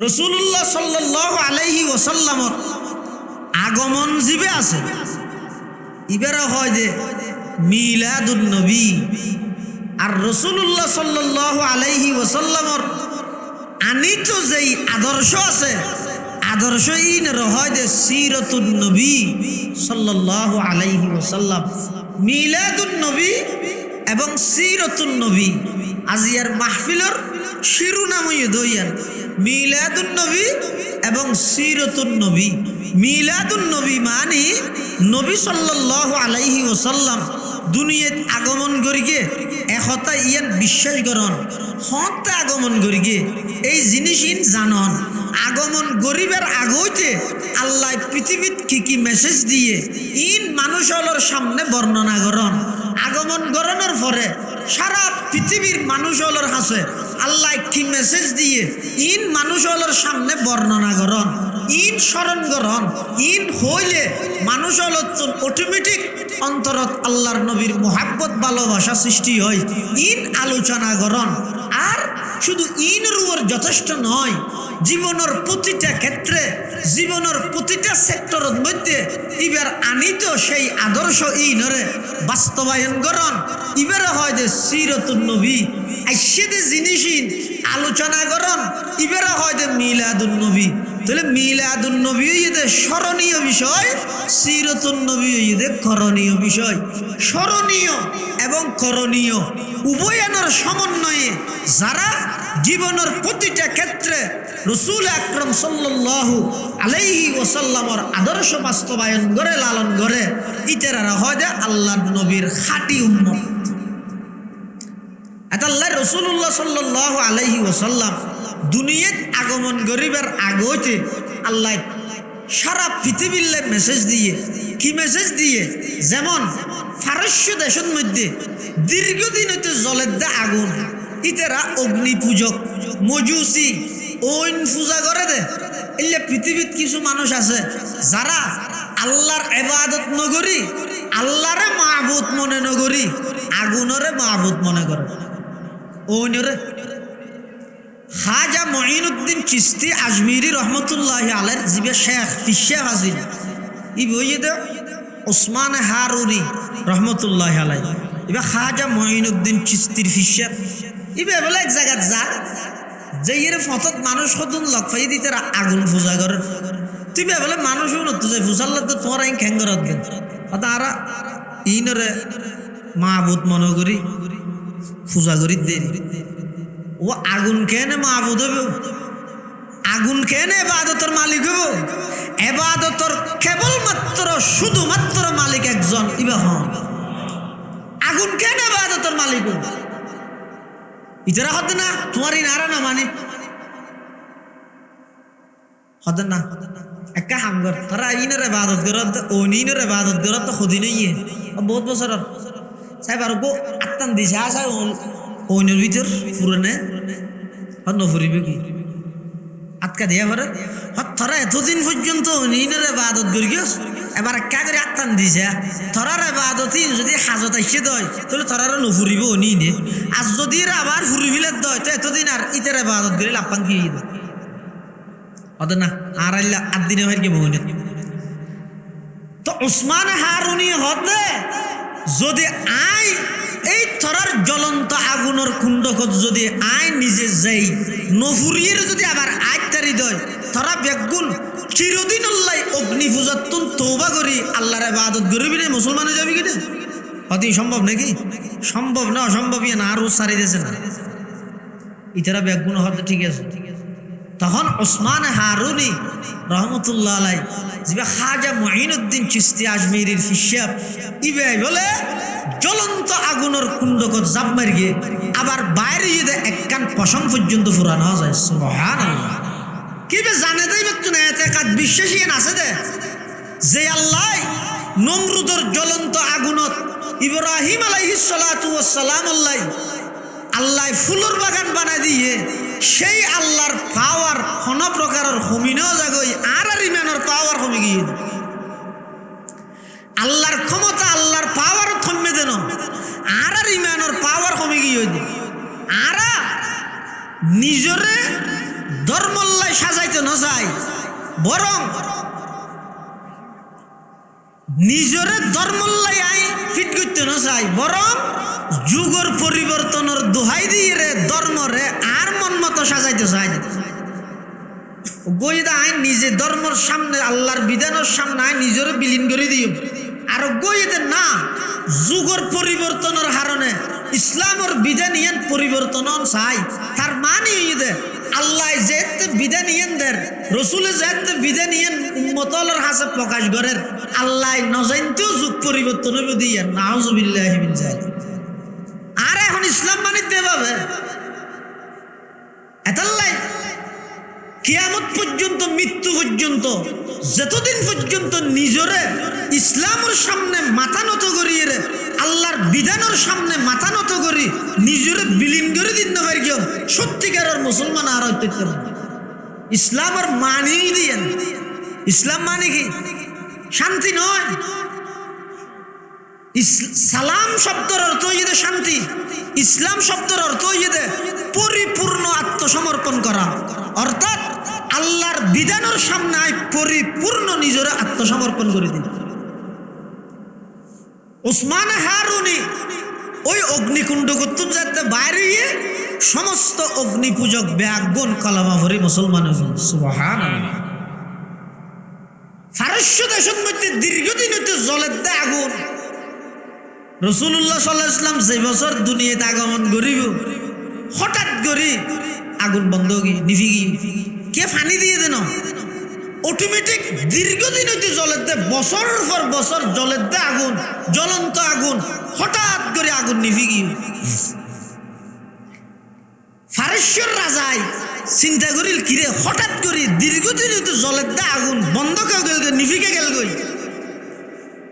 রাসূলুল্লাহ সাল্লাল্লাহু আলাইহি ওয়াসাল্লামর আগমন জিবে আছে ইবেরা হয় যে মিলাদুন নবী। আর রাসূলুল্লাহ সাল্লাল্লাহু আলাইহি ওয়াসাল্লামর আনিত যেই আদর্শ আছে আদর্শ ইনের হয় যে সিরাতুন নবী সাল্লাল্লাহু আলাইহি ওয়াসাল্লাম। মিলাদুন নবী এবং সিরাতুন নবী আজিয়ার মাহফিলের শিরোনামই দইয়ান মিলাদুন নবী এবং সিরাতুন নবী। মিলাদুন নবী মানে নবী সাল্লাল্লাহু আলাইহি ওয়াসাল্লাম দুনিয়াত আগমন করিকে একতা ইয়ান বিশ্বাস করন হতে আগমন করিকে এই জিনিস ইন জানন। আগমন গরিবের আগইতে আল্লাহ পৃথিবীত কি কি মেসেজ দিয়ে ইন মানুষের সামনে বর্ণনা করন। আগমন করণের পরে সারা পৃথিবীর মানুষের কাছে আল্লাহ কি মেসেজ দিয়ে ইন মানুষের সামনে বর্ণনা করন, ইন স্মরণ করন। ইন হইলে মানুষের অটোমেটিক অন্তরত আল্লাহর নবীর মোহাব্বত ভালোবাসা সৃষ্টি হয়। ইন আলোচনা করন। আর শুধু ইন রুয়ার যথেষ্ট নয়, জীবনের প্রতিটা ক্ষেত্রে জীবনের প্রতিটা সেক্টরের মধ্যে ইবার আনিত সেই আদর্শ ইনরে বাস্তবায়ন করন। ইবারে হয় যে সিরাতুন নবী আইসেদে জিনিস আলোচনা করন। ইবারে হয় যে মিলাদুন নবী। তাহলে মিলাদুন নবী ইয়ে স্মরণীয় বিষয়, সিরাতুন নবী ইয়ে করণীয় বিষয়। স্মরণীয় এবং করণীয় উভয়ানোর সমন্বয়ে যারা জীবনের প্রতিটা ক্ষেত্রে রাসূল আকরাম সাল্লাল্লাহু আলাইহি ওয়াসাল্লামর আদর্শ বাস্তবায়ন করে লালন করে ইতারা হয় যে আল্লাহর নবীর খাঁটি উম্মত। আল্লাহ রাসূলুল্লাহ সাল্লাল্লাহু আলাইহি ওয়াসাল্লাম দুনিয়াত আগমন গরিবের আগতে আল্লাহ সারা পৃথিবীর মেসেজ দিয়ে কি মেসেজ দিয়ে, যেমন ফারস্য দেশের মধ্যে দীর্ঘদিন হইতে জলের দে আগুন ইতারা অগ্নি পূজক মজুসি ওইন পূজা করে দে। এলে পৃথিবীত কিছু মানুষ আছে যারা আল্লাহর ইবাদত নগরী আল্লাহরে মাহবুদ মনে নগরী আগুনরে মাহবুদ মনে করে। ওইনরে খাজা মঈনুদ্দিন চিশতি আজমিরি রহমতুল্লাহি আলাইহির জিবে শেখ ফিশে হাজির ই বইয়ে দে ওসমান হারুনি রহমতুল্লাহি আলাইহি ইবা খাজা মঈনুদ্দিন চিশতির ফিশে ইবে বলে এক জায়গা যা যে এর ফতত মানুষ কতন লক পাই দিতে আগুন পূজা করে। তুই বলে মানুষ উন্নত যে পূজার তো তোমার আইন খ্যাঙ্গরত দেন তারা ইনরে মাহবুদ মনে করি পূজা করি দেন। ও আগুন কেনে মাহবুদ হইব, আগুন কেনে এবাদতর মালিক হইব। এবাদতর কেবলমাত্র শুধুমাত্র মালিক একজন ইবা হন। আগুন কেনে এবাদতর মালিক হইব ইতারা হতে না তোমার ই নারা না মানে হতে না একটা হামগর তারা ইনের ইবাদত করত ও নিনের ইবাদত করত তো খুদি নই বহুত বছর সাহেব আর গো আত্তান দিছে আসা ওইনের ভিতর পুরনে নফরিবে কি আটকা দিয়া পারে তারা এতদিন পর্যন্ত নিনের ইবাদত করি গেছ এবার একা করে আত্তান দিছে থরার ইবাদতই যদি হাজত আসছে দয় তাহলে থরার নফুরিব নি নে। আর যদি আবার ফুরিবিলে দয় তো এতদিন আর ইতের ইবাদত করে লাপান কি ওদের না আর আল্লাহ আট দিনে হয় কি মনে তো ওসমান হারুনি হতে যদি আই এই থরার জ্বলন্ত আগুনের কুণ্ডকত যদি আই নিজে যাই নফুরিয়ের যদি আবার আইতারি দয় থরা বেগুন চিরদিন আল্লাহ অগ্নি পূজাতুন তওবা করি আল্লাহর ইবাদত করবি না মুসলমানে যাবি কিনা অতি সম্ভব নাকি? সম্ভব না, অসম্ভব না আরো সারি দিয়েছে না ইতারা বেগুন হতে ঠিক আছে। তখন ওসমান হারুনি রহমতুল্লাহ আলাই যে খাজা মঈনুদ্দিন চিশতি আজমিরির ফিশাব ইবে বলে জ্বলন্ত আগুনের কুণ্ডকত জাপ মারি গিয়ে আবার বাইরে যদি একখান পশম পর্যন্ত ফুরানো যায়। সুবহানাল্লাহ কিবে জানে দেই ব্যক্তি না এতে কাজ বিশ্বাসী আছে দে যে আল্লাহ নমরুদের জ্বলন্ত আগুনত ইব্রাহিম আলাইহিস সালাতু ওয়াস সালাম আল্লাহ ফুলের বাগান বানাই দিয়ে সেই আল্লাহর পাওয়ার কোন প্রকারের কমিনেও যাগই আর ইমানের পাওয়ার কমে গিয়ে আল্লাহর ক্ষমতা আল্লাহর পাওয়ার থমে দেন আর ইমানের পাওয়ার কমে গিয়ে আর নিজরে ধর্মল্লাই সাজা বরং নিজরে ধর্মল্লাই আই ফিট করতে না চাই, বরং যুগর পরিবর্তনের দোহাই দিয়ে রে ধর্মরে আর মন মতো সাজাইতে চাই। গইদা আইন নিজে ধর্মর সামনে আল্লাহর বিধানের সামনে আইন নিজরে বিলীন করে দিও। আর গইদে না যুগর পরিবর্তনের হারণে ইসলামের বিধান ইয়ান পরিবর্তন চাই। তার মানে দে আল্লাহ যেতে বিধান ইয়ান দের, রসুলে যেতে বিধান ইয়ান উম্মতলের হাসে প্রকাশ করেন, আল্লাহ নজাইনতেও যুগ পরিবর্তন হবে দিয়ে নাউজুবিল্লাহি মিন যালিক। আর এখন ইসলাম মানিতে পাবে এতাল্লাই কিয়ামত পর্যন্ত, মৃত্যু পর্যন্ত, যতদিন পর্যন্ত নিজরে ইসলামের সামনে মাথা নত করিয়ে রে আল্লাহর বিধানের সামনে মাথা নত করি নিজরে বিলীন করে দিন না পারি কেউ সত্যিকারের মুসলমান আর হইতে পারে। ইসলামের মানেই দিয়েন। ইসলাম মানে কি? শান্তি নয়। সালাম শব্দের অর্থ হইয়ে শান্তি, ইসলাম শব্দের অর্থ হইয়ে পরিপূর্ণ আত্মসমর্পণ করা, অর্থাৎ আল্লাহর বিধানের সামনে পরিপূর্ণ নিজেরা আত্মসমর্পণ করে দিন। উসমান হারুনি ওই অগ্নিকুণ্ড করতুম যাতে বাইরে সমস্ত অগ্নি পূজক ব্যাগুন কলমা ভরে মুসলমান হয়েছেন। সুবহানাল্লাহ। ফারস্য দেশের মধ্যে দীর্ঘদিন হইতে জলের দে আগুন। রাসূলুল্লাহ সাল্লাল্লাহু আলাইহি ওয়াসাল্লাম যে বছর দুনিয়াতে আগমন করিব হঠাৎ করে আগুন বন্ধ হয়ে নিভি গিয়ে কে ফানি দিয়ে দেন অটোমেটিক দীর্ঘদিন হইতে জলের দে বছর পর বছর জলের দে আগুন, জ্বলন্ত আগুন, হঠাৎ করে আগুন নিভি গিয়ে ফারস্যর রাজায় চিন্তা করিল কিরে হঠাৎ করে দীর্ঘদিন হইতে জলের দে আগুন বন্ধ কেউ গেল নিভিকে গেল গই।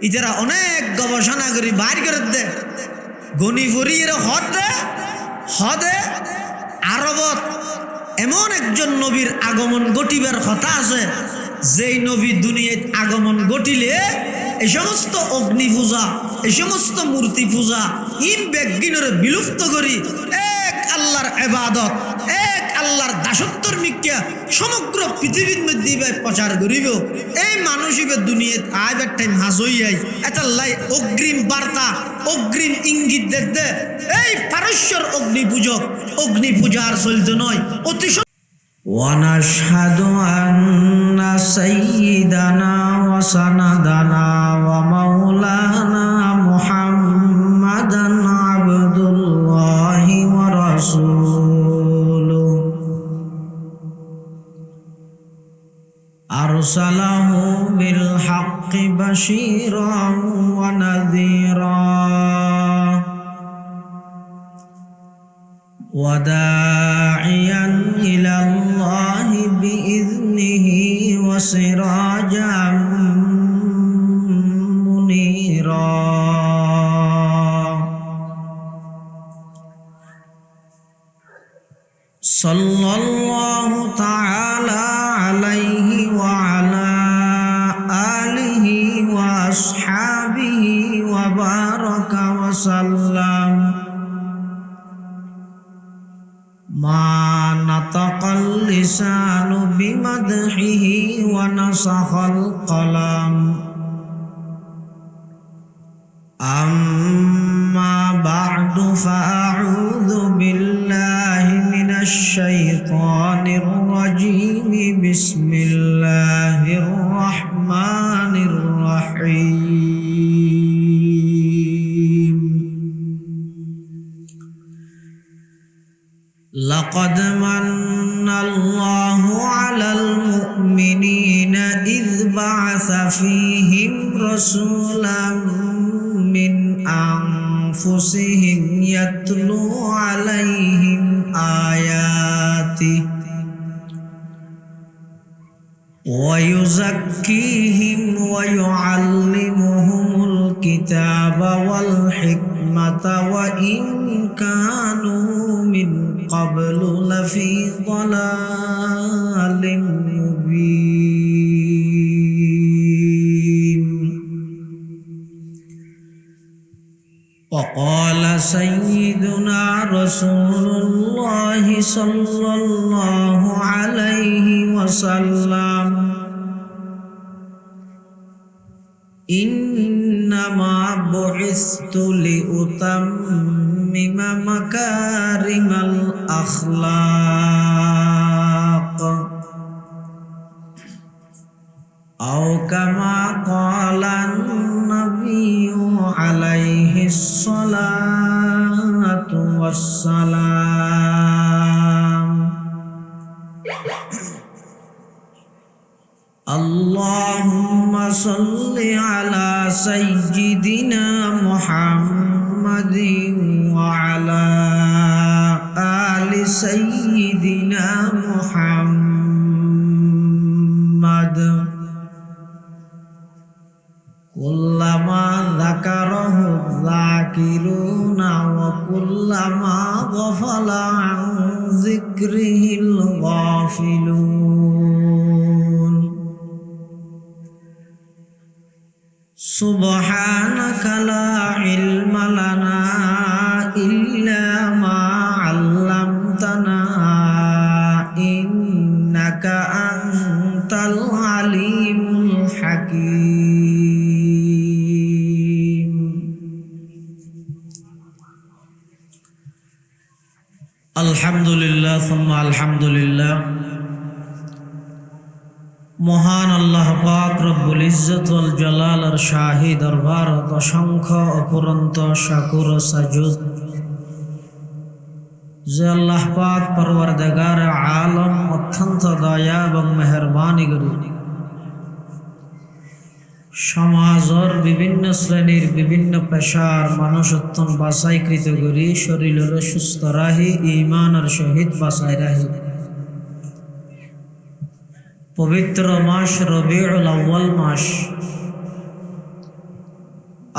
ইতারা অনেক গবেষণা করি বাইর করে দে গনি ফরিয়ে হদে আরবত এমন একজন নবীর আগমন ঘটিবার কথা আছে, যেই নবী দুনিয়ায় আগমন ঘটিলে এই সমস্ত অগ্নি পূজা, এই সমস্ত মূর্তি পূজা ইম বেগিনরে বিলুপ্ত করি এক আল্লাহর ইবাদত, এক আল্লাহর দাসত্বর মিক্কা সমগ্র পৃথিবীর মধ্যে প্রচার করিব। এই মানুষ ইবে দুনিয়ায় আইবার টাইম হাজ হইয়াই এতাল্লাই অগ্রিম বার্তা, অগ্রিম ইঙ্গিত দে এই পারস্যর অগ্নি পূজক অগ্নি পূজার চলতে নয় অতি। ওয়ানাশহাদু আন্না সাইয়্যিদানা ওয়া সানাদানা ওয়া মাওলানা মুহাম্মাদান আবদুল্লাহি ওয়া রাসূলুহু আরসালাহু বিল হাক্কি বাশীরান ওয়া নাযীরা وداعيا إلى الله بإذنه وسراجا منيرا صلى الله تعالى عليه وعلى آله وأصحابه وبارك وسلم ما نطق اللسان بمدحه ونسخ القلم أما بعد فأعوذ بالله من الشيطان الرجيم بسم الله الرحمن الرحيم لقد من الله على المؤمنين إذ بعث فيهم رسولا من أنفسهم يتلو عليهم آياته ويزكيهم ويعلمهم الكتاب والحكمة وإن كانوا من قبل لفي ضلال مبين وقال سيدنا رسول الله صلى الله عليه وسلم ইন্নামা বুইসতু লিউতাম্মিমা মাকারিমাল আখলাক আও কামা ক্বালান নাবিয়্যু আলাইহিস সালাতু ওয়াসসালাম আল্লাহুম্মা সাল্লি আলা সাইয়্যিদিনা মুহাম্মাদিন ওয়া আলা আলি সাইয়্যিদিনা মুহাম্মাদ কুল্লামা যাকারাহু যাকিরুনা ওয়া কুল্লামা গাফালা আন যিকরিহিল গাফিলুন সুবহানাকা লা ইলমা লানা ইল্লা মা 'আল্লামতানা ইন্নাকা আনতাল আলিমুল হাকীম। আলহামদুলিল্লাহ সুম্মা আলহামদুলিল্লাহ। মহান আল্লাহ পাক রব্বুল ইজ্জত ওয়াল জালালের শাহী দরবারত অসংখ্য অপুরন্ত শাকুর ও সাজুদ যে আল্লাহ পাক পরওয়ারদিগার আলম অত্যন্ত দয়া এবং মেহরবানি করি সমাজের বিভিন্ন শ্রেণীর বিভিন্ন পেশার মানুষ অত্যন্ত বাছাইকৃত করি শরীরের সুস্থ রাহি ঈমানের সহিত বাছাই রাহি পবিত্র মাস রবিউল আউয়াল মাস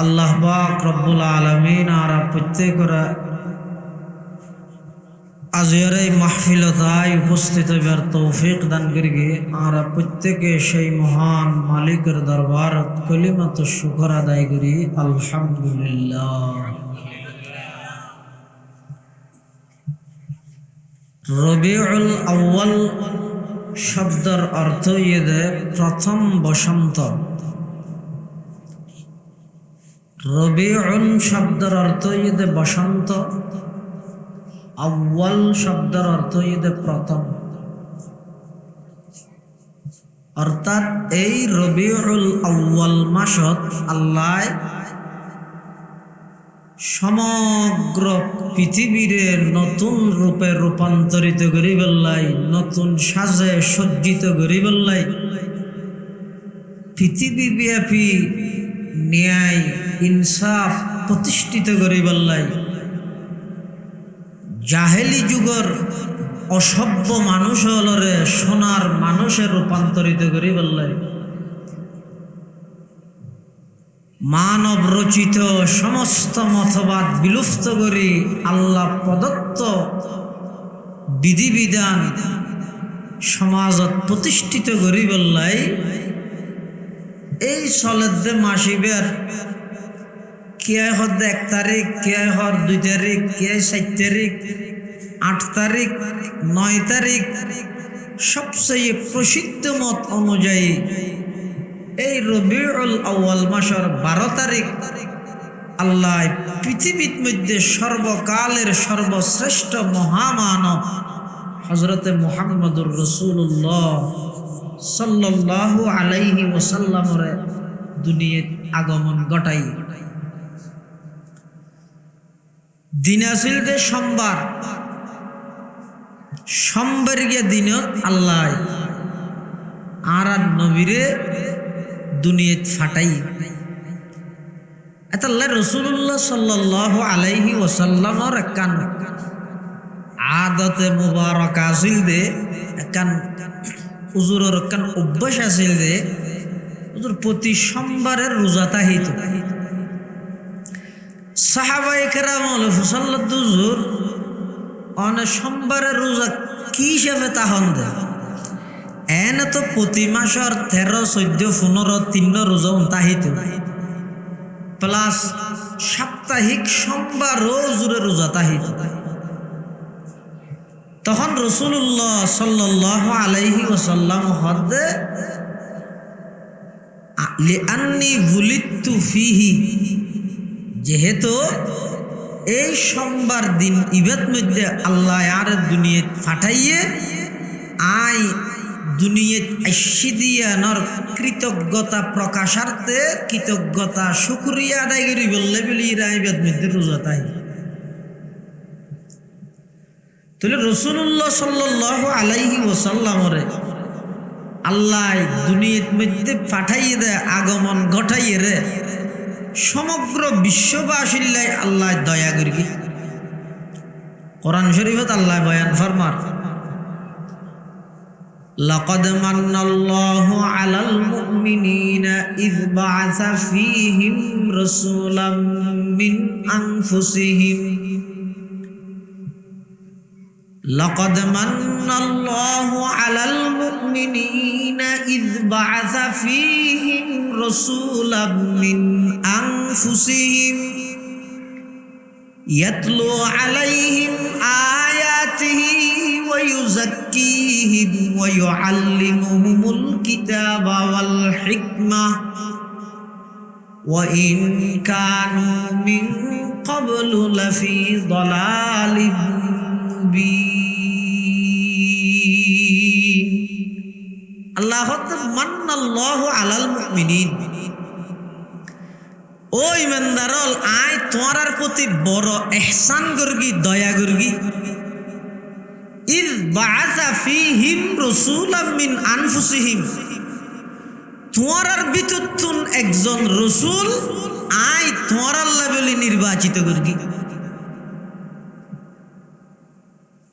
আল্লাহ পাক রব্বুল আলামিন আর প্রত্যেকরা আজের এই মাহফিলতায় উপস্থিত হবার তৌফিক দান করিগে আর প্রত্যেকে সেই মহান মালিকের দরবার কলিমাত শুকর আদায় করি আলহামদুলিল্লাহ। রবিউল আউয়াল শব্দের অর্থ ইয়ে প্রথম বসন্ত। রবিউল শব্দের অর্থ ইয়ে বসন্ত, আউয়াল শব্দের অর্থ ইয়ে প্রথম। অর্থাৎ এই রবিউল আউয়াল মাসত আল্লাহ সমগ্র পৃথিবীরে নতুন রূপে রূপান্তরিত করি বেল্লাই, নতুন সাজে সজ্জিত করি বেল্লাই, পৃথিবীব্যাপী ন্যায় ইনসাফ প্রতিষ্ঠিত করি বেল্লাই, জাহেলি যুগর অসভ্য মানুষ হলরে সোনার মানুষে রূপান্তরিত করি বেল্লাই, মানব রচিত সমস্ত মতবাদ বিলুপ্ত করি আল্লাহ প্রদত্ত বিধিবিধান সমাজত প্রতিষ্ঠিত করি বললাই এই চলেদে মাসিবের কে হর 1 তারিখ, কে হর 2 তারিখ, কে 4 তারিখ, 8 তারিখ, 9 তারিখ সবচেয়ে প্রসিদ্ধ মত অনুযায়ী এই রবিউল আউয়াল মাসের 12 তারিখ আল্লাহ পৃথিবীর মধ্যে সর্বকালের সর্বশ্রেষ্ঠ মহামানব হযরতে মুহাম্মদুর রাসূলুল্লাহ সাল্লাল্লাহু আলাইহি ওয়াসাল্লামের দুনিয়াত আগমন ঘটাই। দিন আসিল যে সোমবার, সোমবার গিয়ে দিনত আল্লাহ আর নবীরে দুনিয়াত ফাটাই। আল্লাহ রাসূলুল্লাহ সাল্লাল্লাহু আলাইহি ওয়াসাল্লামের একখান আদতে মুবারক আছিল দে, একখান হুজুরের একখান অভ্যাস আছিল দে, হুজুর প্রতি সোমবারের রোজা তাহিত। সাহাবায়ে কেরাম সাল্লাল্লাহু হুজুর অনেক সোমবারের রোজা কি হিসাবে তাহন দে, এনে তো প্রতি মাসের 13, 14, 15, 3 রোজা তাহিত প্লাস সাপ্তাহিক সোমবারও জুড়ে রোজা তাহিত। তখন রাসূলুল্লাহ সাল্লাল্লাহু আলাইহি ওয়াসাল্লাম হদে লিআন্নি বুলিতু ফিহি, যেহেতু এই সোমবার দিন ইবাদ মধ্যে আল্লাহ আর দুনিয়াত ফাটাইয়ে আই দুনিয়াত আইসি দিয়ানোর কৃতজ্ঞতা প্রকাশার্থে কৃতজ্ঞতা শুকরিয়া আদায় করি বললে বলি এরা ইবাদ মধ্যে রোজা তাই। তাহলে রাসূলুল্লাহ সাল্লাল্লাহু আলাইহি ওয়াসাল্লামরে আল্লাহ দুনিয়ার মধ্যে পাঠাইয়ে দেয়, আগমন ঘটাইয়ে রে সমগ্র বিশ্ববাসীর আল্লাহ দয়া করি। কোরআন শরীফত আল্লাহ বয়ান ফরমার, লাকাদ মান্নাল্লাহু আলাল মুমিনিনা ইয বাআসা ফীহিম রাসূলাম মিন আনফুসিহিম। لقد من الله على المؤمنين إذ بعث فيهم رسولا من أنفسهم يتلو عليهم آياته ويزكيهم ويعلمهم الكتاب والحكمة وإن كانوا من قبل لفي ضلال আল্লাহ মান্নাল্লাহু আলাল মুমিনিন, ও ইমানদারল আয় তোমার প্রতি বড় ইহসান করগি, দয়া করগি। ইয বাআসা ফীহিম রাসূলাম মিন আনফুসিহিম, তোমার ভিতরতুন একজন রাসূল আয় তোমার আল্লাহ বলি নির্বাচিত করগি।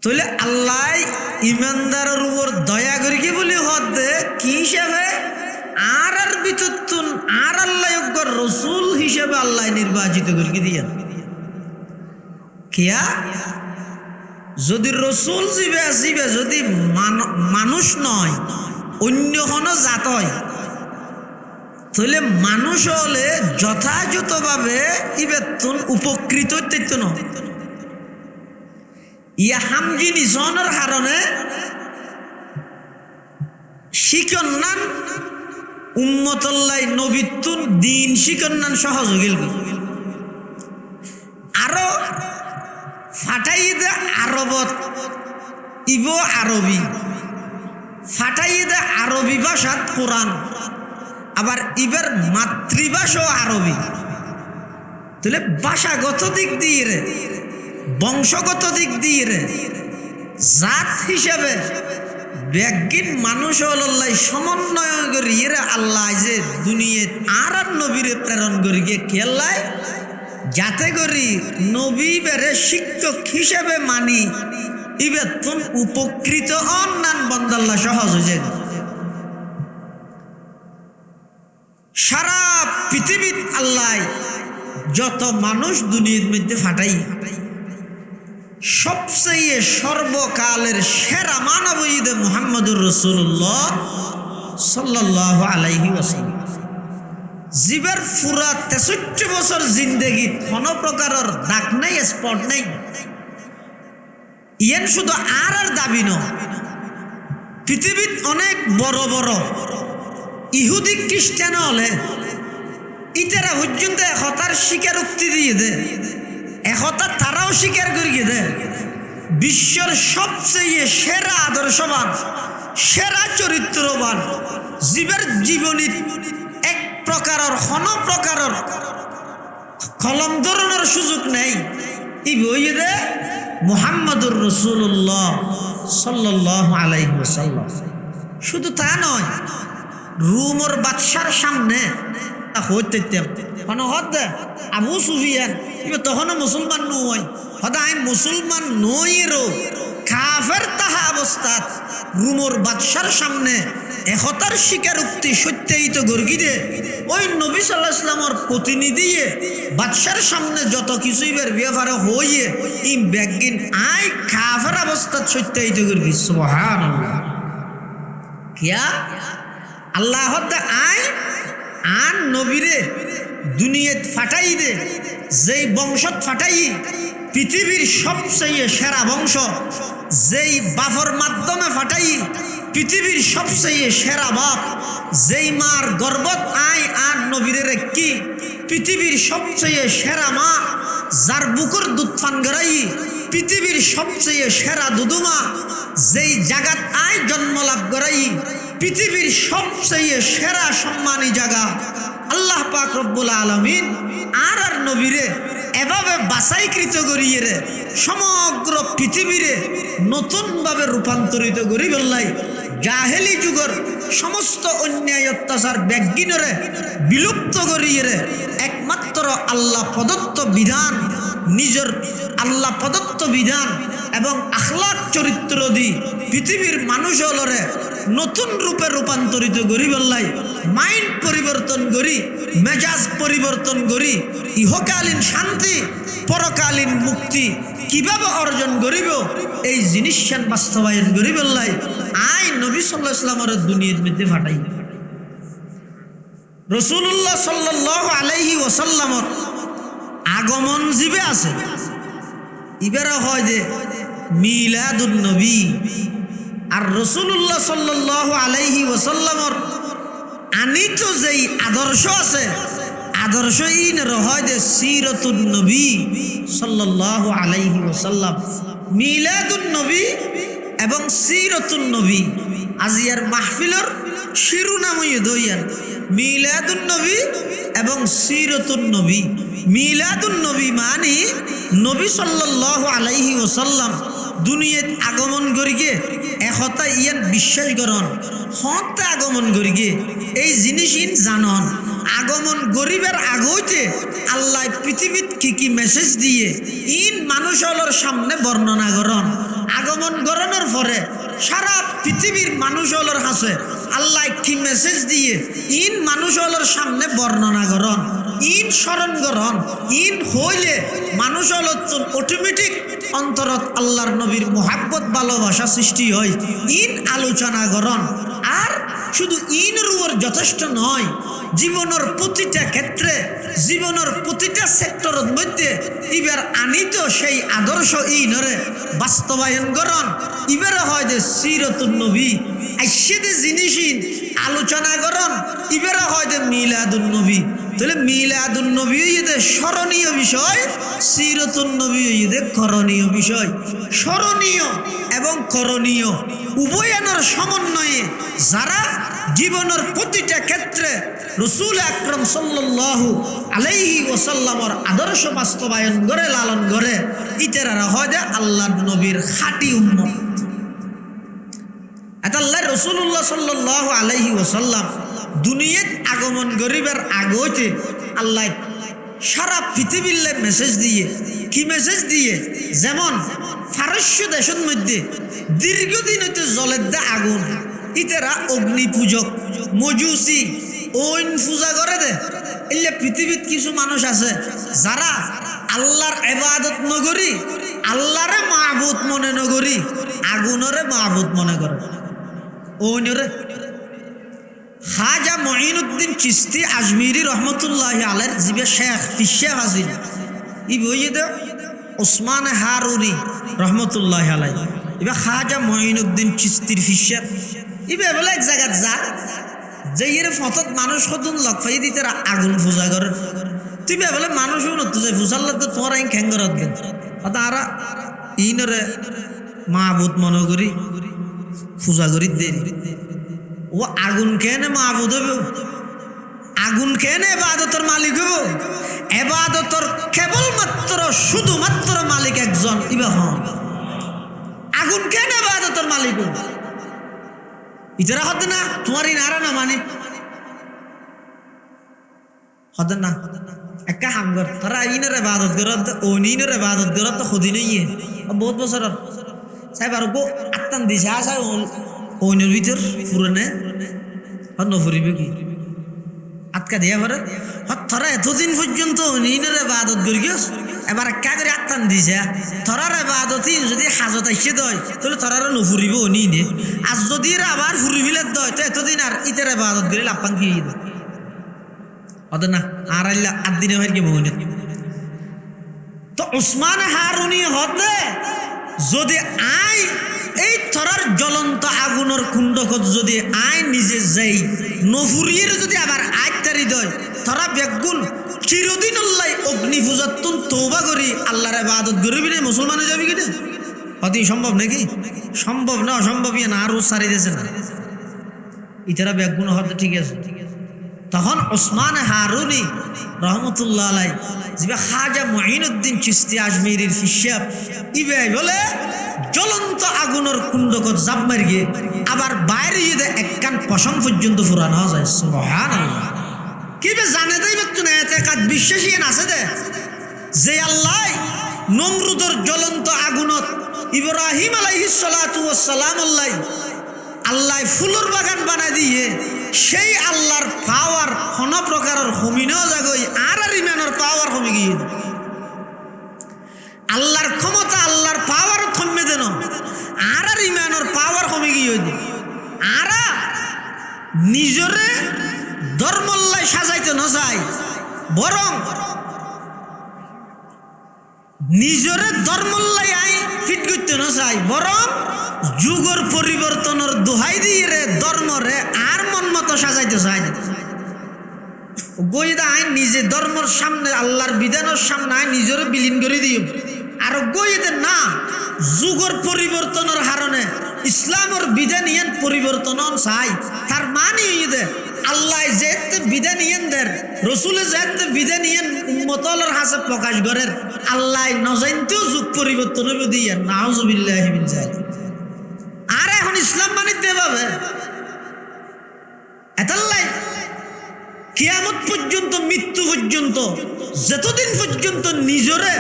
তাহলে আল্লাহ ইমানদারের উপর দয়া করি কি বলি হদে কি হিসাবে আর ভিতরতুন আর আল্লাহ রসুল হিসেবে আল্লাহ নির্বাচিত করি দিয়া কিয়া। যদি রসুল জিবে আসিবে, যদি মানুষ নয় অন্য কোনো জাত হয়, তাহলে মানুষ হলে যথাযথভাবে ইবেতুন উপকৃত হইতে ন ইয়া হামজি নিজনের কারণে শিকন্নান উম্মতল্লাই নবিতুন দিন শিকন্নান সহজ হইল। আরো ফাটাই দে আরবত ইব আরবি, ফাটাই দে আরবি ভাষাত কোরআন, আবার ইবার মাতৃভাষাও আরবি। তাহলে ভাষাগত দিক দিয়ে রে, বংশগত দিক দিয়ে রে, জাত হিসাবে ব্যাগিন মানুষ হল্লাই সমন্বয় করি এরা আল্লাহ যে দুনিয়াত আর নবীরে প্রেরণ করি গিয়ে খেললাই, যাতে করি নবী বেড়ে শিক্ষক হিসেবে মানি ইবেতুন উপকৃত অন্যান বন্দাল্লাহ সহজ হয়ে। সারা পৃথিবীর আল্লাহ যত মানুষ দুনিয়ার মধ্যে ফাটাই, সবচেয়ে সর্বকালের সেরা মানব ঈদ মুহাম্মদুর রাসূলুল্লাহ সাল্লাল্লাহু আলাইহি ওয়াসাল্লাম। জীবের পুরা 63 বছর জিন্দেগি কোনো প্রকারের দাগ নাই, স্পট নাই। ইয়ান শুধু আর দাবি ন, পৃথিবীত অনেক বড় বড় ইহুদি খ্রিস্টান হলে ইতারা পর্যন্ত একতার স্বীকারোক্তি দিয়ে দে, একতা তারাও স্বীকার করিয়ে দে বিশ্বর সবচেয়ে সেরা আদর্শবান, সেরা চরিত্রবান জীবের জীবনী এক প্রকারের কোন প্রকারের কলম ধরনের সুযোগ নেই। ই বইয়ে দে মুহাম্মদুর রাসূলুল্লাহ সাল্লাল্লাহু আলাইহি ওয়াসাল্লাম। শুধু তা নয়, রোমের বাদশার সামনে হইতে আবু সুফিয়ান তখনও মুসলমান নয়, হদায় মুসলমান নইরো কাফের তাহা অবস্থাত রোমের বাদশার সামনে একতার স্বীকারোক্তি সত্যায়িত গর্গি দে ওই নবী সাল্লাল্লাহু আলাইহি ওয়াসাল্লামের প্রতিনিধি বাদশার সামনে যত কিছুই বের ব্যবহার হইয়ে ই ব্যাগিন আই কাফের অবস্থাত সত্যায়িত গর্গি। সুবহানাল্লাহ। কিয়া আল্লাহ আই আন নবীরে দুনিয়াত ফাটাই দে, যেই বংশত ফাটাই পৃথিবীর সবচেয়ে সেরা বংশ, যেই বাপর মাধ্যমে ফাটাই পৃথিবীর সবচেয়ে সেরা বাপ, যেই মার গর্ভত আয় আর নবীরে রেখি পৃথিবীর সবচেয়ে সেরা মা, যার বুকুর দুধ পান করাই পৃথিবীর সবচেয়ে সেরা দুধুমা, যেই জাগাত আয় জন্ম লাভ করাই পৃথিবীর সবচেয়ে সেরা সম্মানী জায়গা, আল্লাহ পাক রব্বুল আলামিন আর নবীরে এভাবে বাছাইকৃত করিয়ে রে সমগ্র পৃথিবীরে নতুনভাবে রূপান্তরিত করি বললাই জাহেলি যুগের সমস্ত অন্যায় অত্যাচার ব্যাগিনরে বিলুপ্ত করিয়ে রে একমাত্র আল্লাহ প্রদত্ত বিধান, নিজের আল্লাহ প্রদত্ত বিধান এবং আখলাক চরিত্র দি পৃথিবীর মানুষ হলরে নতুন রূপে রূপান্তরিত করি বললাই মাইন্ড পরিবর্তন করি, মেজাজ পরিবর্তন করি, ইহকালীন শান্তি পরকালীন মুক্তি কিভাবে অর্জন করিব এই জিনিসের বাস্তবায়ন করি বললাই আই নবী সাল্লাল্লাহু আলাইহি ওয়াসাল্লামের দুনিয়ার মধ্যে ফাটাই। রাসূলুল্লাহ সাল্লাল্লাহু আলাইহি ওয়াসাল্লামের আগমন জিবে আছে, ইবেরা হয় যে মিলাদুন নবী। আর রাসূলুল্লাহ সাল্লাল্লাহু আলাইহি ওয়াসাল্লামের আনিত যেই আদর্শ আছে, আদর্শ ইন হয় যে সিরাতুন নবী সাল্লাল্লাহু আলাইহি ওয়াসাল্লাম। মিলাদুন নবী এবং সিরাতুন নবী আজিয়ার মাহফিলের শিরোনামই দইয়ান মিলাদুন নবী এবং সিরাতুন নবী। মিলাদুন নবী মানে নবী সাল্লাল্লাহু আলাইহি ওয়াসাল্লাম দুনিয়াত আগমন করিগে একতা ইয়ান বিশ্বাস করন, হতে আগমন করিগে এই জিনিস ইন জানন। আগমন গরিবের আগইতে আল্লাহ পৃথিবীত কি কি মেসেজ দিয়ে ইন মানুষের সামনে বর্ণনা করন। আগমন গরণের পরে সারা পৃথিবীর মানুষের হাসে আল্লাহ কি মেসেজ দিয়ে ইন মানুষের সামনে বর্ণনা করন, ইন স্মরণ করন। ইন হইলে মানুষের অটোমেটিক অন্তরত আল্লাহর নবীর মোহাব্বত ভালোবাসা সৃষ্টি হয়, ইন আলোচনা করন। আর শুধু ইনের উপর যথেষ্ট নয়, জীবনের প্রতিটা ক্ষেত্রে জীবনের প্রতিটা সেক্টরের মধ্যে ইবার আনিত সেই আদর্শ ইনরে বাস্তবায়ন করন। ইবারে হয় যে সিরাতুন নবী আইসে জিনিস আলোচনা করন, ইবারে হয় যে মিলাদুন নবী। তাহলে মিলাদুন নবী হইতে স্মরণীয় বিষয়, সিরাতুন নবী হইতে করণীয় বিষয়। স্মরণীয় এবং করণীয় উভয়ানোর সমন্বয়ে যারা জীবনের প্রতিটা ক্ষেত্রে রাসূল আকরাম সাল্লাল্লাহু আলাইহি ওয়াসাল্লামের আদর্শ বাস্তবায়ন করে লালন করে ইতারা হয় যে আল্লাহর নবীর খাঁটি উম্মত। আল্লাহ রাসূলুল্লাহ সাল্লাল্লাহু আলাইহি ওয়াসাল্লাম দুনিয়াত আগমন গরিবের আগতে আল্লাহ সারা পৃথিবীর মেসেজ দিয়ে কি মেসেজ দিয়ে, যেমন ফারস্য দেশের মধ্যে দীর্ঘদিন হইতে জলের দা আগুন, ইতারা অগ্নি পূজক মজুসি ওইন পূজা করে দে। এলে পৃথিবীত কিছু মানুষ আছে যারা আল্লাহর ইবাদত নগরী, আল্লাহরে মাহবুদ মনে নগরী, আগুনরে মাহবুদ মনে করে। ওইনরে খাজা মঈনুদ্দিন চিশতি আজমিরি রহমতুল্লাহ আলাইহির জিবে শেখ ফিশে হাজির ই বইয়ে দে ওসমান হারুনি রহমতুল্লাহ আলাইহি ইবা খাজা মঈনুদ্দিন চিশতির ফিশে ইবে বলে এক জায়গা যা যে এর ফতত মানুষ কতন লক ফাই দিতে আগুন পূজা করে। তুই বলে মানুষ উন্নত যায় ফুসাল্লা তো তোমার আইন খ্যাঙ্গরত গে তারা ইনরে মাহবুদ মনে করি পূজা করি দে। ও আগুন কেনে মাহবুদ হইব, আগুন কেনে এবাদতর মালিক হইব। এবাদতর কেবলমাত্র শুধুমাত্র মালিক একজন, ইবা হন। আগুন কেনে এবাদতর মালিক হইব ইতারা হতে না তোমার ইনারা না মানে হতে না একটা হামগর তারা ইনের ইবাদত করত ও নিনের ইবাদত করত খুদি নেই বহুত বছর সাহেব আর গো আত্তান দিছে আসা ওইনের ভিতর পুরনে নফরিবে কি আটকা দিয়া পারে তারা এতদিন পর্যন্ত নিনের ইবাদত করি গিয়েছ এবার একা করে আত্তান দিছে থরার ইবাদত যদি হাজত আসছে দয় তাহলে থরারও নফুরিব ও নিনে। আর যদি আবার ফুরিবিলে দয় তো এতদিন আর ইতের ইবাদত করে লাপান কি না আর আল্লাহ আট দিনে হয় কি মনে। তো উসমান হারুনি হতে যদি আই এই থরার জ্বলন্ত আগুনের কুণ্ডকত যদি আই নিজে যাই নফুরিয়ের যদি আবার আইতারি দয় থরা বেগুন চিরদিন আল্লাহ অগ্নি পূজাতুন তওবা করি আল্লাহর ইবাদত করবি না মুসলমান হয়ে যাবি কিনা অতি সম্ভব নাকি সম্ভব না অসম্ভব না আরো সারি দিয়েছে না ইতারা বেগুন হতে ঠিক আছে তখন ওসমান হারুনি রহমতুল্লাহ আলাই যে খাজা মুঈনুদ্দিন চিশতি আজমিরির শিষ্য ইবে বলে জ্বলন্ত আগুনের কুণ্ডকত জাপ মারি গিয়ে আবার বাইরে গিয়ে একখান পশম পর্যন্ত ফুরানো যায় সুবহানাল্লাহ কিবে জানে দেই ব্যক্তি না এতে কাজ বিশ্বাসী আছে দে যে আল্লাহ নমরুদের জ্বলন্ত আগুনত ইব্রাহিম আলাইহিস সালাতু ওয়াস সালাম আল্লাহ ফুলের বাগান বানাই দিয়ে সেই আল্লাহর পাওয়ার কোনো প্রকারের কমিনেও যাগই আর ইমানের পাওয়ার কমে গিয়ে আল্লাহর ক্ষমতা আল্লাহর পাওয়ার থমে দেন আর ইমানের পাওয়ার কমে গিয়ে আর নিজরে ধর্মল্লাই সাজাইতে না চাই বরং নিজরে ধর্মল্লাই আই ফিট করতে না চাই বরং যুগের পরিবর্তনের দোহাই দিয়ে রে ধর্ম রে আর মন মতো সাজাইতে চাই গইদা আইন নিজে ধর্মের সামনে আল্লাহর বিধানের সামনে আইন নিজের বিলীন করে দিও আর গইদে না যুগের পরিবর্তনের কারণে ইসলামের বিধান ইয়ান পরিবর্তন চাই তার মানে দে আল্লাহ যেতে বিধান ইয়ান দের রসুলে যেতে বিধান ইয়ান উম্মতলের হাসে প্রকাশ করেন আল্লাহ নজাইনতেও যুগ পরিবর্তন হবে দিয়ে নাউজুবিল্লাহি মিন যালিক আর এখন ইসলাম মানিতে পাবে এতাল্লাই কিয়ামত পর্যন্ত মৃত্যু পর্যন্ত যতদিন পর্যন্ত নিজরে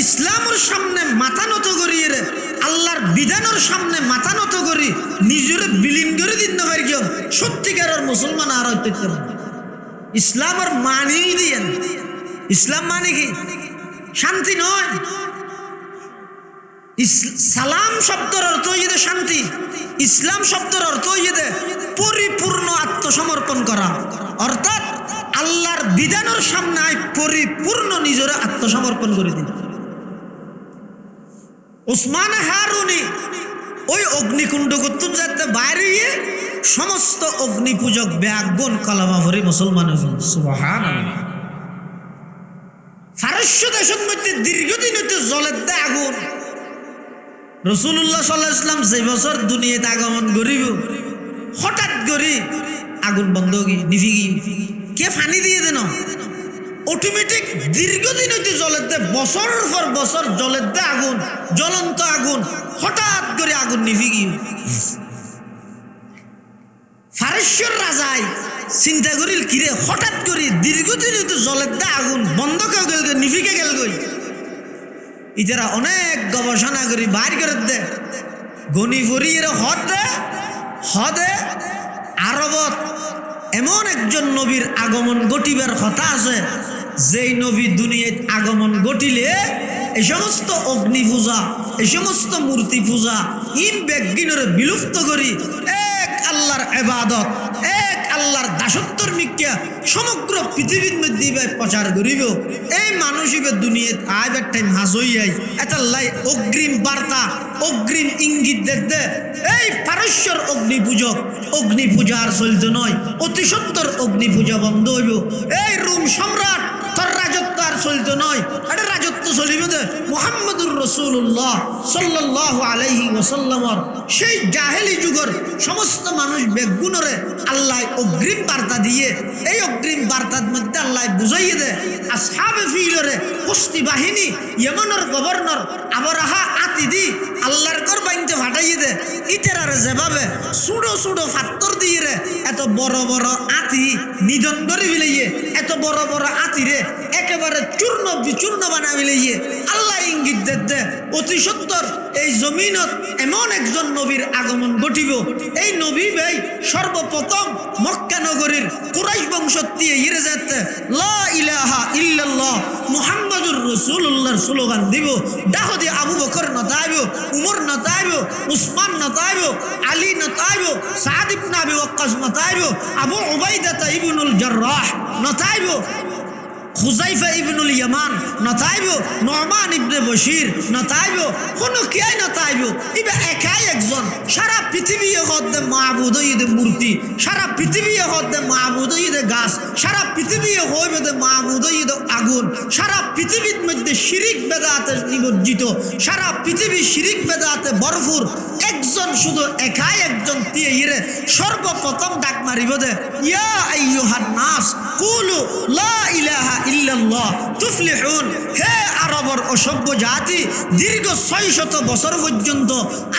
ইসলামের সামনে মাথা নত করিয়ে রে আল্লাহর বিধানের সামনে মাথা নত করি নিজরে বিলীন করে দিন না পারি কেউ সত্যিকারের মুসলমান আর হইতে ইসলামের মানেই দিয়েন ইসলাম মানে কি শান্তি নয় সালাম শব্দের অর্থ হইয়ে শান্তি ইসলাম শব্দের অর্থ হইয়ে পরিপূর্ণ আত্মসমর্পণ করা অর্থাৎ আল্লাহর বিধানের সামনে পরিপূর্ণ নিজের আত্মসমর্পণ করে দিন ওসমান হারুনি ওই অগ্নিকুণ্ড করতুম যাতে বাইরে গিয়ে সমস্ত অগ্নি পূজক ব্যাগুন কলমা ভরি মুসলমান সুবহানাল্লাহ ফারস্য দেশের মধ্যে দীর্ঘদিন হইতে জলের দে আগুন রাসূলুল্লাহ সাল্লাল্লাহু আলাইহি ওয়াসাল্লাম যে বছর দুনিয়াতে আগমন করিব হঠাৎ করে আগুন বন্ধ গিয়ে নিভি গিয়ে কে পানি দিয়ে দেন অটোমেটিক দীর্ঘদিন হইতে জলের দে বছরের পর বছর জলের দে আগুন জ্বলন্ত আগুন হঠাৎ করে আগুন নিভি গিয়ে ফারস্যর রাজাই চিন্তা করিল কিরে হঠাৎ করে দীর্ঘদিন হইতে জলের দে আগুন বন্ধ কেউ গেল নিভিকে গেল গই ইতারা অনেক গবেষণা করি বাইর করে দে গনি ফরিয়ে হদে আরবত এমন একজন নবীর আগমন ঘটিবার কথা আছে যেই নবী দুনিয়ায় আগমন ঘটিলে এই সমস্ত অগ্নি পূজা এই সমস্ত মূর্তি পূজা ইন বেগিনের বিলুপ্ত করি এক আল্লাহর ইবাদত এক আল্লাহর দাসত্বর মিক্কা সমগ্র পৃথিবীর মধ্যে প্রচার করিব এই মানুষ দুনিয়ায় আইবার টাইম হাজ হইয়াই এতাল্লাই অগ্রিম বার্তা অগ্রিম ইঙ্গিত দেখতে এই পারস্যর অগ্নি পূজক অগ্নি পূজা আর চলতে নয় অতি সত্তর অগ্নি পূজা বন্ধ হইব এই রোম সম্রাট তোর রাজত্ব আর চলতে নয় এটা রাজত্ব চলিবে দে মুহাম্মদুর রাসূলুল্লাহ সাল্লাল্লাহু আলাইহি ওয়াসাল্লামর সেই জাহেলি যুগের সমস্ত মানুষ বেগুনরে আল্লাহ অগ্রিম বার্তা দিয়ে এই অগ্রিম বার্তার মধ্যে আল্লাহ বুঝাইয়ে দে আসহাবে ফিলরে কুস্তি বাহিনী ইয়েমেনের গভর্নর আবরাহা আতিদি আল্লাহর ঘর বাইনতে ফাটাইয়ে দে ইতেরারে যেভাবে সুড়ো সুড়ো ফাত্তর দিয়ে রে এত বড় বড় আতি নিধন করে ফেলাইয়ে এত বড় বড় আতি রে একেবারে চূর্ণ বিচূর্ণ বানা ফেলাইয়ে আল্লাহ ইঙ্গিত দে অতি সত্তর এই জমিনত এমন একজন নবীর আগমন ঘটিব এই নবী ভাই সর্বপ্রথম মক্কা নগরীর কুরাইশ বংশ দিয়ে ইরে যেতে লা ইলাহা ইল্লাল্লাহ মুহাম্মাদুর রাসূলুল্লাহর স্লোগান দিব দাহদি আবু বকর নতাইব উমর নতাইব উসমান নতাইব আলী নতাইব সাদ ইবনে আবি ওয়াক্কাস নতাইব আবু উবাইদা ইবনুল জাররাহ নতাইব হুজাইফা ইবনুল ইয়ামান নতাইব, নুমান ইবনে বশির নতাইব, কোনো কিয়াই নতাইব। ইবা একাই একজন সারা পৃথিবী হদ্দে মাহবুদ ঈদে মূর্তি, সারা পৃথিবী হদ্দে মাহবুদ ঈদে গাছ, সারা পৃথিবী হইবে মাহবুদ ঈদে আগুন, সারা পৃথিবীর মধ্যে শিরিক বেদাতে নিমজ্জিত, সারা পৃথিবী শিরিক বেদাতে ভরপুর একজন, শুধু একাই একজন তিয়ে সর্বপ্রথম ডাক মারিব দে, ইয়া আইয়ুহান নাস কুলু লা ইলাহা ইল্লাল্লাহ তুফলিহুন। হে আরবর অসভ্য জাতি, দীর্ঘ 600 বছর পর্যন্ত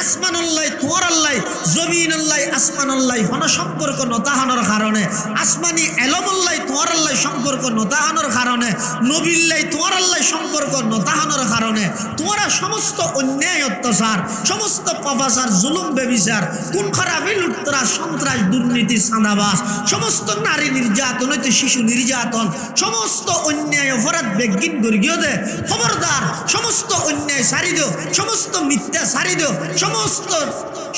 আসমানুল্লাহ তোমার আল্লাহ, জমিন আল্লাহ আসমান আল্লাহ হন সম্পর্ক নতাহানোর কারণে, আসমানি এলমুল্লাহ তোমার আল্লাহ সম্পর্ক নতাহানোর কারণে, নবিল্লাহ তোমার আল্লাহ সম্পর্ক নতাহানোর কারণে তোমরা সমস্ত অন্যায় অত্যাচার, সমস্ত পাপাচার, জুলুম বেবিচার, কোন খারাপি লুটতরা, সন্ত্রাস, দুর্নীতি, চাঁদাবাজ, সমস্ত নারী নির্যাতন হইতে শিশু নির্যাতন, সমস্ত অন্যায় অপরাধ বেগিন গর্গীয় দে। খবরদার, সমস্ত অন্যায় সারি দিও, সমস্ত মিথ্যা সারি দিও, সমস্ত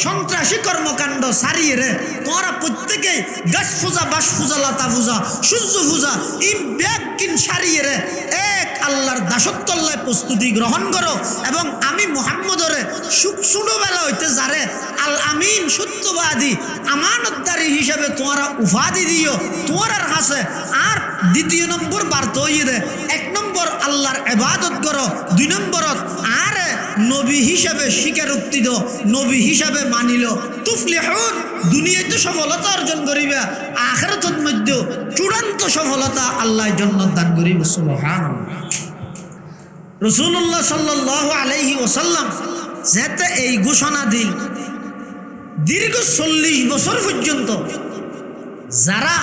সন্ত্রাসী কর্মকাণ্ড সারিয়ে রে তোমরা প্রত্যেকেই গাছ পূজা, বাস পূজা, লতা পূজা, সূর্য পূজা এই ব্যাগকিন সারিয়ে রে এক আল্লাহর দাসত্বল্লায় প্রস্তুতি গ্রহণ করো। এবং আমি মুহাম্মদরে ছোটবেলা হইতে যারে আল আমিন সত্যবাদী আমানতদারি হিসেবে তোমরা উপাধি দিও তোমার কাছে। আর দ্বিতীয় নম্বর বার্তা হইয়ে দে, 1 নম্বর আল্লাহর ইবাদত করো, 2 নম্বরত আর নবী হিসাবে স্বীকারোক্তি দো, নবী হিসাবে মানিল, তুফলিহুন। দুনিয়াতে সফলতা অর্জন করিবা, আখিরাতের মধ্যে চূড়ান্ত সফলতা আল্লাহ জান্নাত দান করিবে। সুবহানাল্লাহ। রাসূলুল্লাহ সাল্লাল্লাহু আলাইহি ওয়াসাল্লাম যেতে এই ঘোষণা দিল, দীর্ঘ 40 বছর পর্যন্ত যারা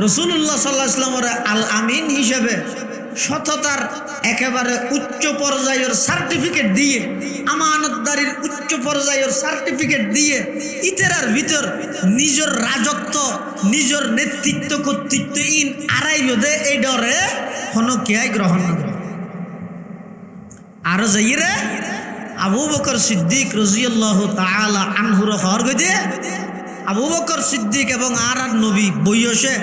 রাসূলুল্লাহ সাল্লাল্লাহু আলাইহি ওয়াসাল্লামের আল আমিন হিসেবে সততার একেবারে উচ্চ পর্যায়ের সার্টিফিকেট দিয়ে, আমানতদারির উচ্চ পর্যায়ের সার্টিফিকেট দিয়ে ইতেরার ভিতর নিজের রাজত্ব, নিজের নেতৃত্ব, কর্তৃত্ব ইন আড়াই দে, এই ডরে কোনো কেয়াই গ্রহণ করে। আরো যাইরে আবু বকর সিদ্দিক রাদিয়াল্লাহু তাআলা আনহুর হওয়ার গদে আবু বকর সিদ্দিক এবং আর নবী বয়সে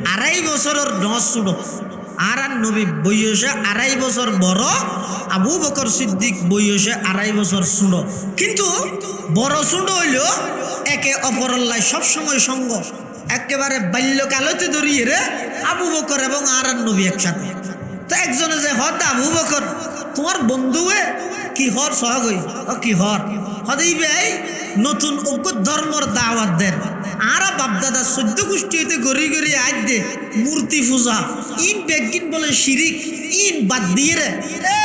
2.5 বছরের নসুড়, আর নবী বয়সে 2.5 বছর বড়, আবু বকর সিদ্দিক বয়সে 2.5 বছর ছোট। কিন্তু বড় ছোট হইলেও একে অপরল্লাই সবসময় সঙ্গ, একেবারে বাল্যকালতে ধরিয়ে রে আবু বকর এবং আর নবী একসাথে। তো একজনে যে হত আবু বকর তোমার বন্ধুয়ে কি হর সহগই কি হর হদেই ভাই নতুন ঐক্য ধর্মর দাওয়াত দেন, আর বাপদাদা 14 গোষ্ঠী হইতে গড়ি গড়ি আজ দে মূর্তি পূজা ইন বেগিন বলে শিরিক ইন বাদ দিয়ে রে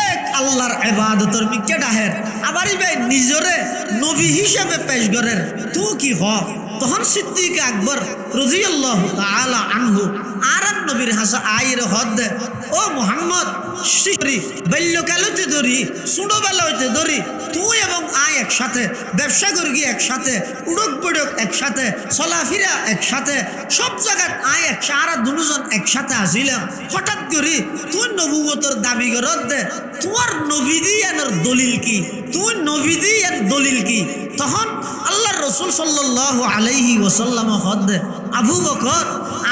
এক আল্লাহর ইবাদতর মিকে ডাহের, আবার ভাই নিজরে নবী হিসেবে পেশ করেন। তো কি হ তখন সিদ্দিক আকবর রাদিয়াল্লাহু তাআলা আনহু আর নবীর হাসা আইরে হদ দে, ও মুহাম্মদ শিরি বাল্যকালতে ধরি, ছোটবেলা হইতে ধরি তুই এবং আয় একসাথে ব্যবসা করি, একসাথে উড়ক বড়ক একসাথে, চলাফেরা একসাথে, সব জায়গায় আয় একসাথে, আর দুজন একসাথে আসিলাম। হঠাৎ করি তুই নবুয়তের দাবি করত দে, তোমার নবী দিয়ানোর দলিল কি, তুই নবী দিয়ান দলিল কি? তখন আল্লাহর রাসূল সাল্লাল্লাহু আলাইহি ওয়াসাল্লাম হদ দে, আবু বকর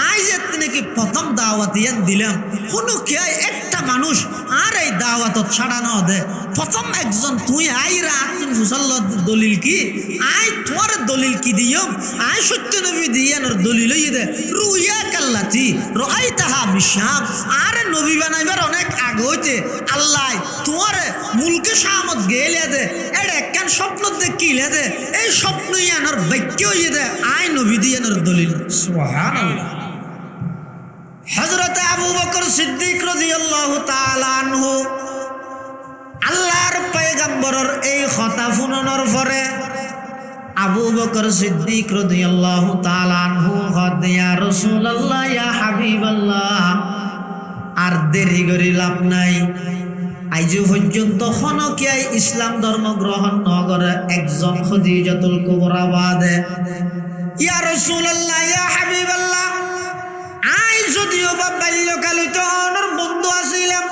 আই যে নাকি প্রথম দাওয়াত দিলাম, কোনো কে একটা মানুষ আর এই দাওয়াত ছাড়ানো দে, প্রথম একজন তুই আইরা আতুন মুসাল্লাহ দলিল কি, আই তোমার দলিল কি দিও, আই সত্য নবী দিয়ানোর দলিল দে, রুইয়া কাল্লাতি রাআইতাহা বিশাম। আর নবী বানাইবার অনেক আগে হইতে আল্লাহ তোমার মুলকে শামত গেলে দে, এটা একখান স্বপ্ন দেখিলে দে, এই স্বপ্ন ইয়ানোর বাক্য হইয়ে দে, আই নবী দিয়ানোর দলিল। সুবহানাল্লাহ। হযরত আবু বকর সিদ্দিক রাদিয়াল্লাহু তাআলা আনহু আল্লাহর পয়গম্বরের এই কথা শুনানোর পরে আবু বকর সিদ্দিক রাদিয়াল্লাহু তাআলা আনহু কয়, ইয়া রাসূলুল্লাহ, ইয়া হাবিবাল্লাহ, আর দেরি করি লাভ নাই। আজ পর্যন্ত হনকিয়াই ইসলাম ধর্ম গ্রহণ ন করে একজন খাদিজাতুল কুবরা বাদে। ইয়া রাসূলুল্লাহ, ইয়া হাবিবাল্লাহ, আই যদিও বা বাল্যকালিত অনর বন্ধু আছিলাম,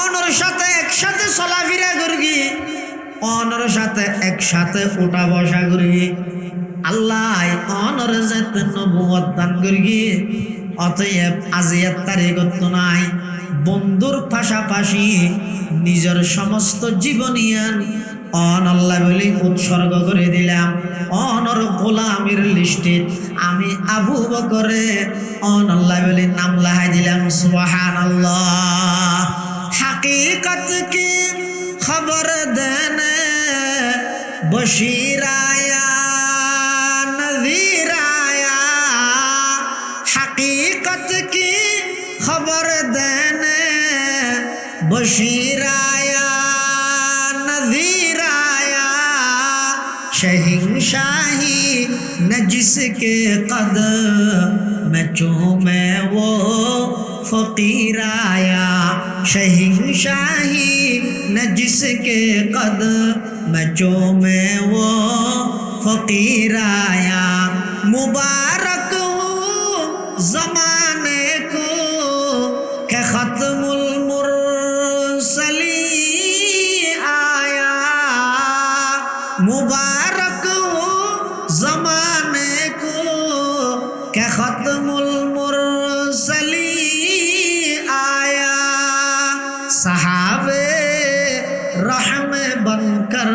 অনর সাথে একসাথে চলাফেরা করি, অনর সাথে একসাথে উঠা বসা করি, আল্লাহ অনর যেতে নবুয়ত দান করি, অতএব আজি তারিখ নাই বন্ধুর পাশাপাশি নিজের সমস্ত জীবনিয়ান অন আল্লাহ বলি উৎসর্গ করে দিলাম অনর গোলামের লিস্টে আমি আবু বকরে অন আল্লাহ বলি নাম লাগাই দিলাম সুবহানাল্লাহ। हकीकत की खबर देने बशीर आया नज़ीर आया, हकीकत की खबर देने बशीर आया नज़ीर आया, शहंशाही न जिसके कदम में चूमे वो फकीर आया, शहंशाही न जिसके कदम में चूमे वो फकीर आया, मुबारक हो ज़माने को के ख़त्मुल मुरसलीन आया, मुबारक हो ज़माने को के ख़त्मुल मुरसलीन आया, सहाबे रहम बनकर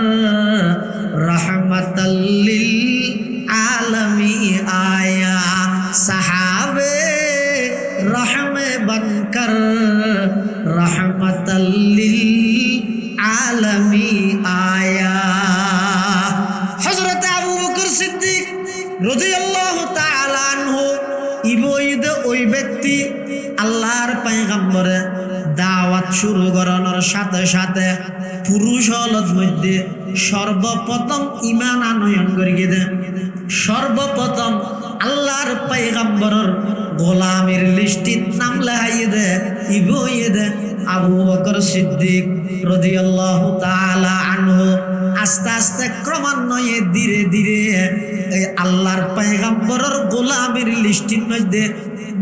रहमतल लिल आलमी आया, सहाबे रहम बनकर रहमतल लिल आलमी आया। हजरत अबू बकर सिद्दीक রাদিয়াল্লাহু তাআলা আনহু ইবঈদ ওই ব্যক্তি আল্লাহর পয়গম্বরে দাওয়াত শুরু করানোর সাথে সাথে পুরুষ হলত মধ্যে সর্বপ্রথম ঈমান আনয়ন করিয়ে দেন, সর্বপ্রথম আল্লাহর পয়গম্বরের গোলামের লিস্টিত নাম লাগাইয়ে দে ইবঈদ আবু বকর সিদ্দিক রাদিয়াল্লাহু তাআলা আনহু। আস্তে আস্তে ক্রমান্বয়ে ধীরে ধীরে এই আল্লাহর পয়গম্বরের গোলামের লিস্টির মধ্যে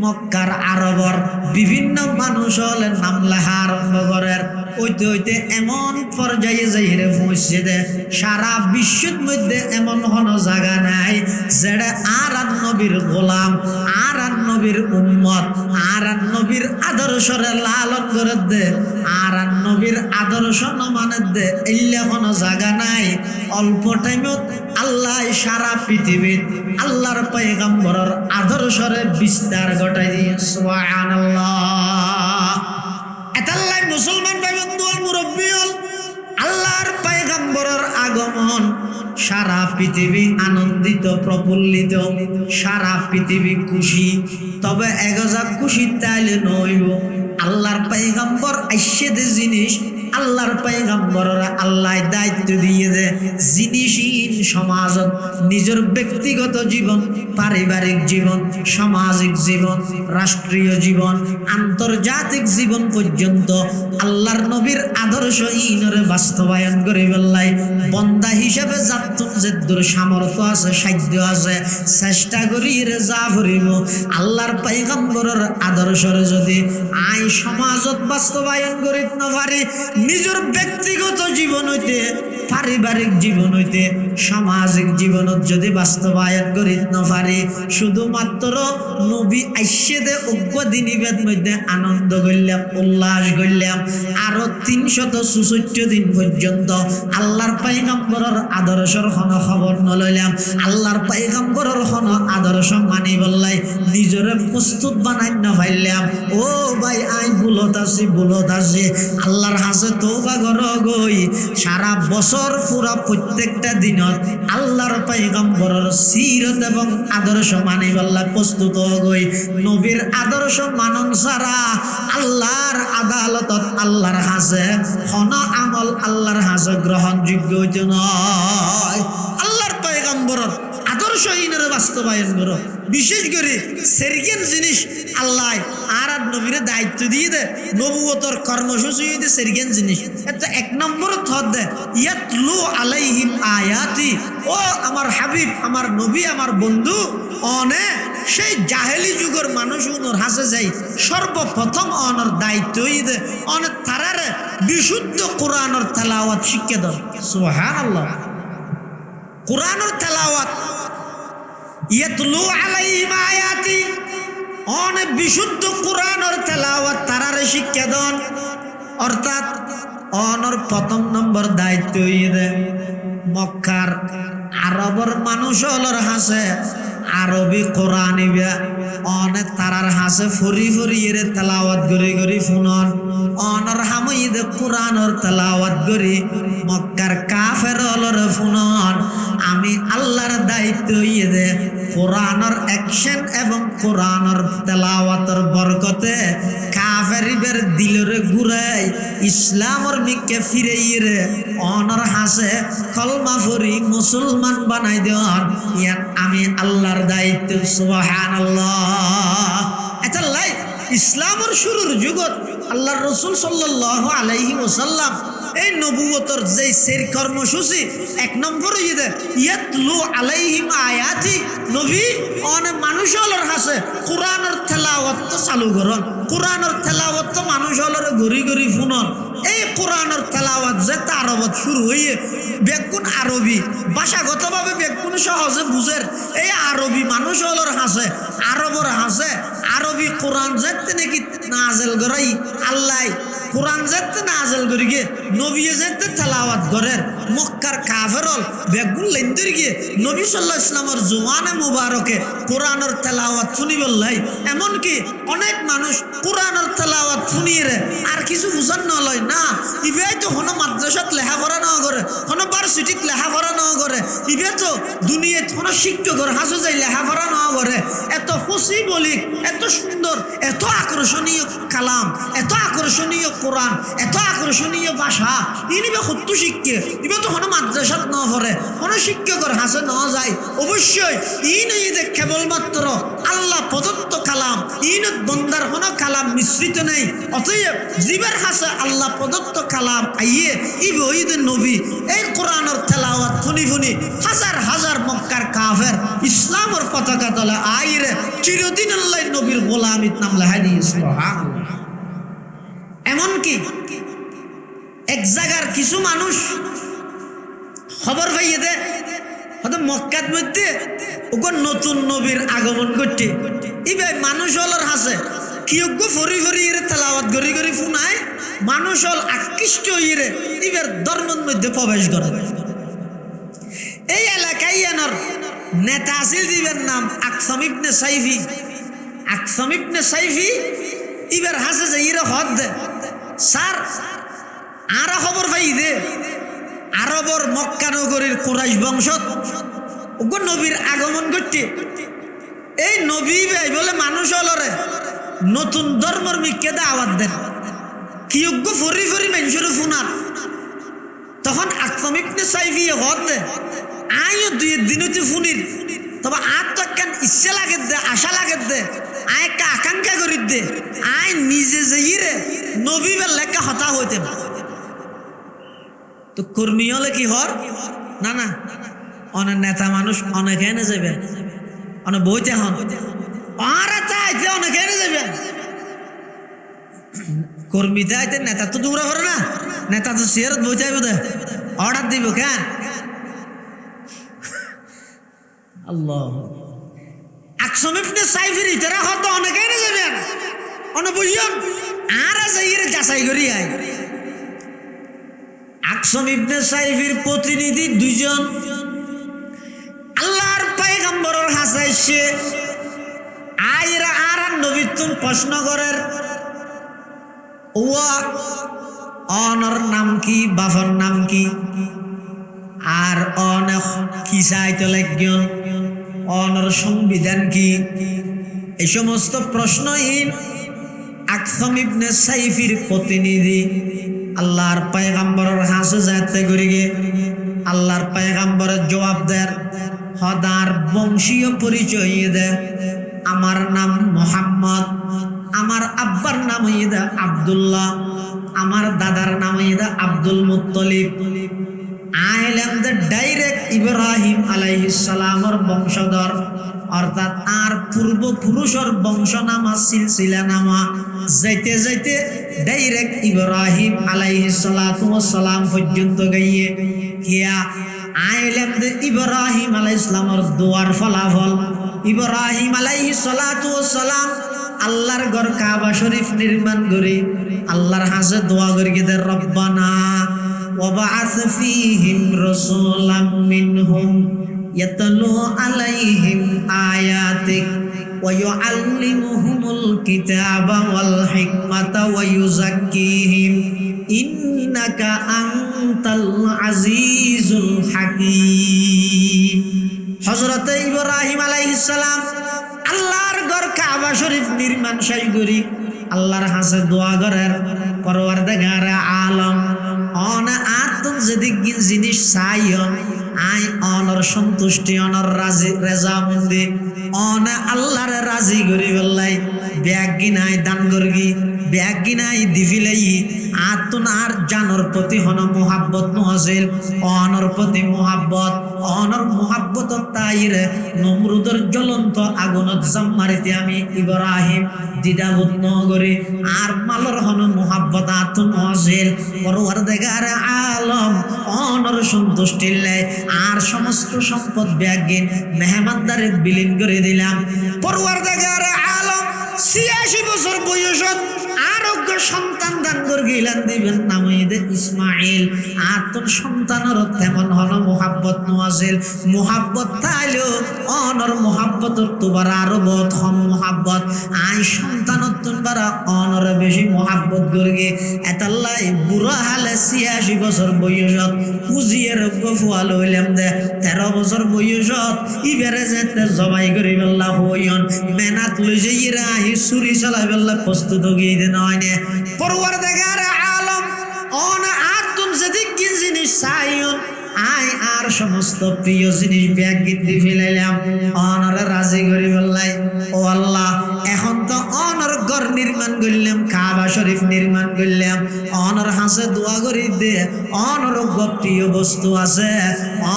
মক্কার আরবর বিভিন্ন মানুষ হলে নাম লেখা আরম্ভ করেন। হইতে হইতে এমন পর্যায়ে যাইরে পৌঁছে দে সারা বিশ্বের মধ্যে এমন কোনো জায়গা নাই যেটা আর নবীর গোলাম আর নবীর উম্মত আর নবীর আদর্শরে লালন করে দে আর নবীর আদর্শ নমানে দে এল্লা কোনো জায়গা নাই। অল্প টাইমত আল্লাহ সারা পৃথিবীর আল্লাহর পয়গম্বরের আদর্শরে বিস্তার ঘটাই দিয়ে সুবহানাল্লাহ। এতাল্লাই মুসলমান ভাই বন্ধু মুরব্বী হল আল্লাহর পয়গম্বরের আগমন সারা পৃথিবী আনন্দিত প্রফুল্লিত, সারা পৃথিবী খুশি। তবে এগজা খুশি তাইলে নইব আল্লাহর পয়গম্বর আইসে দে জিনিস আল্লাহর পয়গম্বররা আল্লাহ দায়িত্ব দিয়ে দে জিনিসহীন সমাজত নিজের ব্যক্তিগত জীবন পারিবারিক জীবন সামাজিক জীবন রাষ্ট্রীয় জীবন আন্তর্জাতিক জীবন পর্যন্ত আল্লাহর নবীর আদর্শ ইনরে বাস্তবায়ন করে বেল্লাই বন্দা হিসেবে যাতুন যেদুর সামর্থ্য আছে সাধ্য আছে চেষ্টা করি রে যা করিব আল্লাহর পয়গম্বরের আদর্শরে যদি আই সমাজত বাস্তবায়ন করিতে না পারি নিজের ব্যক্তিগত জীবন হইতে পারিবারিক জীবন হইতে সামাজিক জীবনত যদি বাস্তবায়ন করিতে না পারি শুধুমাত্র নবী আইসে দে অজ্ঞ দিনিবেদ মধ্যে আনন্দ করলাম উল্লাস করলাম আরো 364 দিন পর্যন্ত আল্লাহর পয়গম্বরের আদর্শর কোন খবর নলইলাম আল্লাহর পয়গম্বরের কোন আদর্শ মানি বললাই নিজরে প্রস্তুত বানাই না পাইলাম। ও ভাই আই ভুলত আছি আল্লাহর হাসে তওবা কর গই সারা বছর পুরা প্রত্যেকটা দিনত আল্লাহর পয়গম্বরের সিরত এবং আদর্শ মানি বললাই প্রস্তুত গই নবীর আদর্শ মানন ছাড়া আল্লাহর আদালতত আল্লাহর হাসে কোন আমল আল্লাহর হাসে গ্রহণযোগ্য হইতে নয়। আল্লাহর পয়গম্বরের আদর্শ ইনরে বাস্তবায়ন করো বিশেষ করে সেরকেন জিনিস আল্লাহ আর নবীরে দায়িত্ব দিয়ে দে নবুয়তর কর্মসূচি দে সেরকেন জিনিস এটা এক নম্বর থদ দে ইয়াতলু আলাইহিম আয়াতি। ও আমার হাবিব আমার নবী আমার বন্ধু অনে সেই জাহেলি যুগের মানুষ উনোর হাসে যাই সর্বপ্রথম অনর দায়িত্ব দে অনে তারারে বিশুদ্ধ কোরআনের তেলাওয়াত শিক্ষা দাও। সুবহানাল্লাহ। কোরআনের তেলাওয়াত ইয়াতলু আলাইহিম আয়াতি অনেক বিশুদ্ধ কোরআনের তেলাওয়াত তারারে শিক্ষা দেন অর্থাৎ অনর প্রথম নম্বর দায়িত্ব ইয়ে মক্কার আরবর মানুষ হলর হাসে আরবি কোরআন ইবা অনেক তারার হাসে ফরি ফরি এর তেলাওয়াত গরি গরি ফুনন অনর হামইদ কোরআনের তেলাওয়াত গরি মক্কার কাফের হলর ফুনন আমি আল্লাহর দায়িত্ব ইয়ে দে কোরআনের অ্যাকশন এবং কোরআনের তেলাওয়াতের বরকতে কাফেরিবের দিলরে ঘুরাই ইসলামর মিকে ফিরাইয়ে রে অনর হাসে কলমা ফরি মুসলমান বানাই দেওয়ার ইয়ান আমি আল্লাহর দায়িত্ব সুবহানাল্লাহ। আচ্ছা লাই ইসলামের শুরুর যুগত আল্লাহর রাসূল সাল্লাল্লাহু আলাইহি ওয়াসাল্লাম এই নবুয়তর যে সের কর্মসূচি এক নম্বর ইয়াতলু আলাইহিম আয়াতি নবী অনেক মানুষ হলর হাসে কোরআনের তেলাওয়াত তো চালু করন কোরআনের তেলাওয়াত তো মানুষ হলর ঘুরি ঘুরি ফুনন এই কোরআনের তেলাওয়াত যে আরবত শুরু হইয়ে বেগুন আরবি ভাষাগতভাবে বেগুন সহজে বুঝের এই আরবি মানুষ হলর হাসে আরবর হাসে আরবি কোরআন যেতে নাকি নাজেল করাই আল্লাহ কোরআন যেতে নাজেল করি গিয়ে নবী যেতে তেলাওয়াত করেন মক্কার কাফেরল বেগুন লেন্দর গিয়ে নবী সাল্লাল্লাহু আলাইহি ওয়াসাল্লামের জুবানে মুবারকে কোরআনের তেলাওয়াত শুনি বললাই এমনকি অনেক মানুষ কোরআনের তেলাওয়াত শুনিয়ে আর কিছু বুঝান নলয় না ইবে তো কোনো মাদ্রাসাত লেখাপড়া না করে কোনো ভার্সিটিত লেখাপড়া না করে ইবে তো দুনিয়াত কোনো শিক্ষকের হাসু যাই লেখাপড়া না করে এত খুশি বলি এত সুন্দর এত আকর্ষণীয় কালাম এত আকর্ষণীয় কোরআন এত আকর্ষণীয় ভাষা ইনিবে কত শিক্ষে ইবে তো কোনো মাদ্রাসাত না পড়ে কোনো শিক্ষকের হাসে না যায় অবশ্যই ইন ইদে কেবলমাত্র আল্লাহ প্রদত্ত কালাম ইনত বন্দার কোনো কালাম মিশ্রিত নেই অতএব জীবের হাসে আল্লাহ প্রদত্ত কালাম আইয়ে ইবে ঈদ নবী এই কোরআনের তেলাওয়াত ফুনি ফুনি হাজার হাজার মক্কার কাফের ইসলামের পতাকা তলে আইরে চিরদিন আল্লাহ নবীর গোলামিত নাম লেখাই দিয়ে সুবহানাল্লাহ। এমনকি এক জায়গার কিছু মানুষ খবর পাইয়ে দে হয়তো মক্কার মধ্যে ওকে নতুন নবীর আগমন করতে ইবে মানুষ হলর হাসে কিয়োগ্য ফরি ফরি ইরে তেলাওয়াত গরি গরি ফুনায় মানুষ হল আকৃষ্ট ইরে ইবের ধর্মের মধ্যে প্রবেশ করে এই এলাকায় এনার নেতা আছিল দিবের নাম আকসাম ইবনে সাইফি আকসাম ইবনে সাইফি ইবের হাসে যে ইরে হদ দে স্যার আরা খবর পাই দে আরবর মক্কা নগরীর কুরাইশ বংশত ওগো নবীর আগমন করতে এই নবী ভাই বলে মানুষ হলরে নতুন ধর্মর মিকে দাওয়াত দেন কি ওগো ফরি ফরি মানুষের ফুনার তখন আকসাম ইবনে সাইফি হদ দে আইও দুই দিনতে ফুনির তবে আর তো কেন ইচ্ছা লাগে দে আশা লাগে দে আয় একটা আকাঙ্ক্ষা করি দে আয় নিজে যে ইরে নবী বা লেখা হতা হইতে তো কর্মী হলে কি হর না না অনেক নেতা মানুষ অনেক এনে যাবে অনেক বইতে হন আর চাইতে অনেক এনে যাবে কর্মীতে আইতে নেতা তো দৌড়া করে না নেতা তো সিয়ারত বইতে আইব দে অর্ডার দিব কেন আল্লাহ আকসাম ইবনে সাইফির ইতারা হত অনেক এনে যাবেন অনেক বইয়ন আর যাইরে যাচাই করি আয় আকসাম ইবনে সাইফির প্রতিনিধি দুইজন আল্লাহর পয়গম্বরের হাসাইছে আইরা আর নবীতুম প্রশ্ন করের ওয়া অনর নাম কি বাফর নাম কি আর অনেক কি চাইতে লাগন অনর সংবিধান কি এই সমস্ত প্রশ্নহীন আকসাম ইবনে সাইফির প্রতিনিধি আল্লাহর পয়গম্বরের হাসে যাতে করি গে আল্লাহর পয়গম্বরের জবাব দেয় হদার বংশীয় পরিচয় দে আমার নাম মোহাম্মদ আমার আব্বার নাম হইদা আব্দুল্লাহ আমার দাদার নাম হইদা আব্দুল মুত্তলিব আইলাম দে ডাইরেক্ট ইব্রাহিম আলাইহিস সালামের বংশধর অর্থাৎ আর পূর্বপুরুষের বংশনামা সিলসিলা নামা যাইতে যাইতে ডাইরেক্ট ইব্রাহিম আলাইহিস সালাতু ওয়াস সালাম পর্যন্ত গিয়ে কিয়া আইলাম দে ইব্রাহিম আলাইহিস সালামের দোয়ার ফলাফল ইব্রাহিম আলাইহিস সালাতু ওয়াস সালাম আল্লাহর ঘর কাবা শরীফ নির্মাণ করে আল্লাহর হাজে দোয়া করে গিয়ে রব্বানা ওয়া বা'আস ফীহিম রাসূলাম মিনহুম ইয়াতলু আলাইহিম আয়াতিক ওয়া ইউআল্লিমুহুমুল কিতাবা ওয়াল হিকমাতা ওয়া ইউযাক্কিহিম ইন্নাকা আনতাল আজিজুল হাকীম। হযরত ইব্রাহিম আলাইহিস সালাম আল্লাহর ঘর কাবা শরীফ নির্মাণ শেষ করি আল্লাহর হাসে দোয়া করেন পরওয়ারদিগার আলম অন আতুম যেদিক জিনিস চাইও আই অনর সন্তুষ্টি অনর রাজি রেজামন্দি অন আল্লাহর রাজি করি বললাই ব্যাগ গিনাই দান করগি ব্যাগ গিনাই দিবিলাই আতুন আর জানর প্রতি হন মোহাব্বত নহছিল অনর প্রতি মোহাব্বত অনর মোহাব্বত তাইর নমরুদের জ্বলন্ত আগুনত জাম্মারিতে আমি ইব্রাহিম দ্বিধাবোধ নগরে আর মালর হন মোহাব্বত আতুন নহছিল পরওয়ারদিগার আলম অনর সন্তুষ্টির লাই আর সমস্ত সম্পদ ব্যাগিন মেহমানদারে বিলীন করে দিলাম। পরওয়ারদিগার আলম ৮৬ বছর বয়সত আরোগ্য সন্তান দান করে গিলান দিবেন নাম ইসমাইল। আর তোর সন্তানের তেমন হল মোহাব্বত নোয়াছিল মোহাব্বত তাইলেও অনর মোহাব্বত তোবার আরো বহুত কম মোহাব্বত আই সন্তানত তোমরা অনর বেশি মোহাব্বত করগে এতাল্লাই বুড়া হালে ৮৬ বছর বয়সত পুজিয়ে রোগ্য ফুয়াল হইলাম দে ১৩ বছর বয়সত ইবেরে যেতে জবাই করি বেল্লা হইন মেনাত লই যে ইরা আহি চুরি চালাই বেল্লা প্রস্তুত গিয়ে দেন হয়নে। পরওয়ারদিগার আলম অন আর তুম যেদিক জিনিস চাইও আই আর সমস্ত প্রিয় জিনিস ব্যাগ গিন্দি ফেলাইলাম অনর রাজি করি বললাই ও আল্লাহ এখন তো অনর ঘর নির্মাণ করলাম কাবা শরীফ নির্মাণ করলাম অনর হাসে দোয়া করি দে অনর প্রিয় বস্তু আছে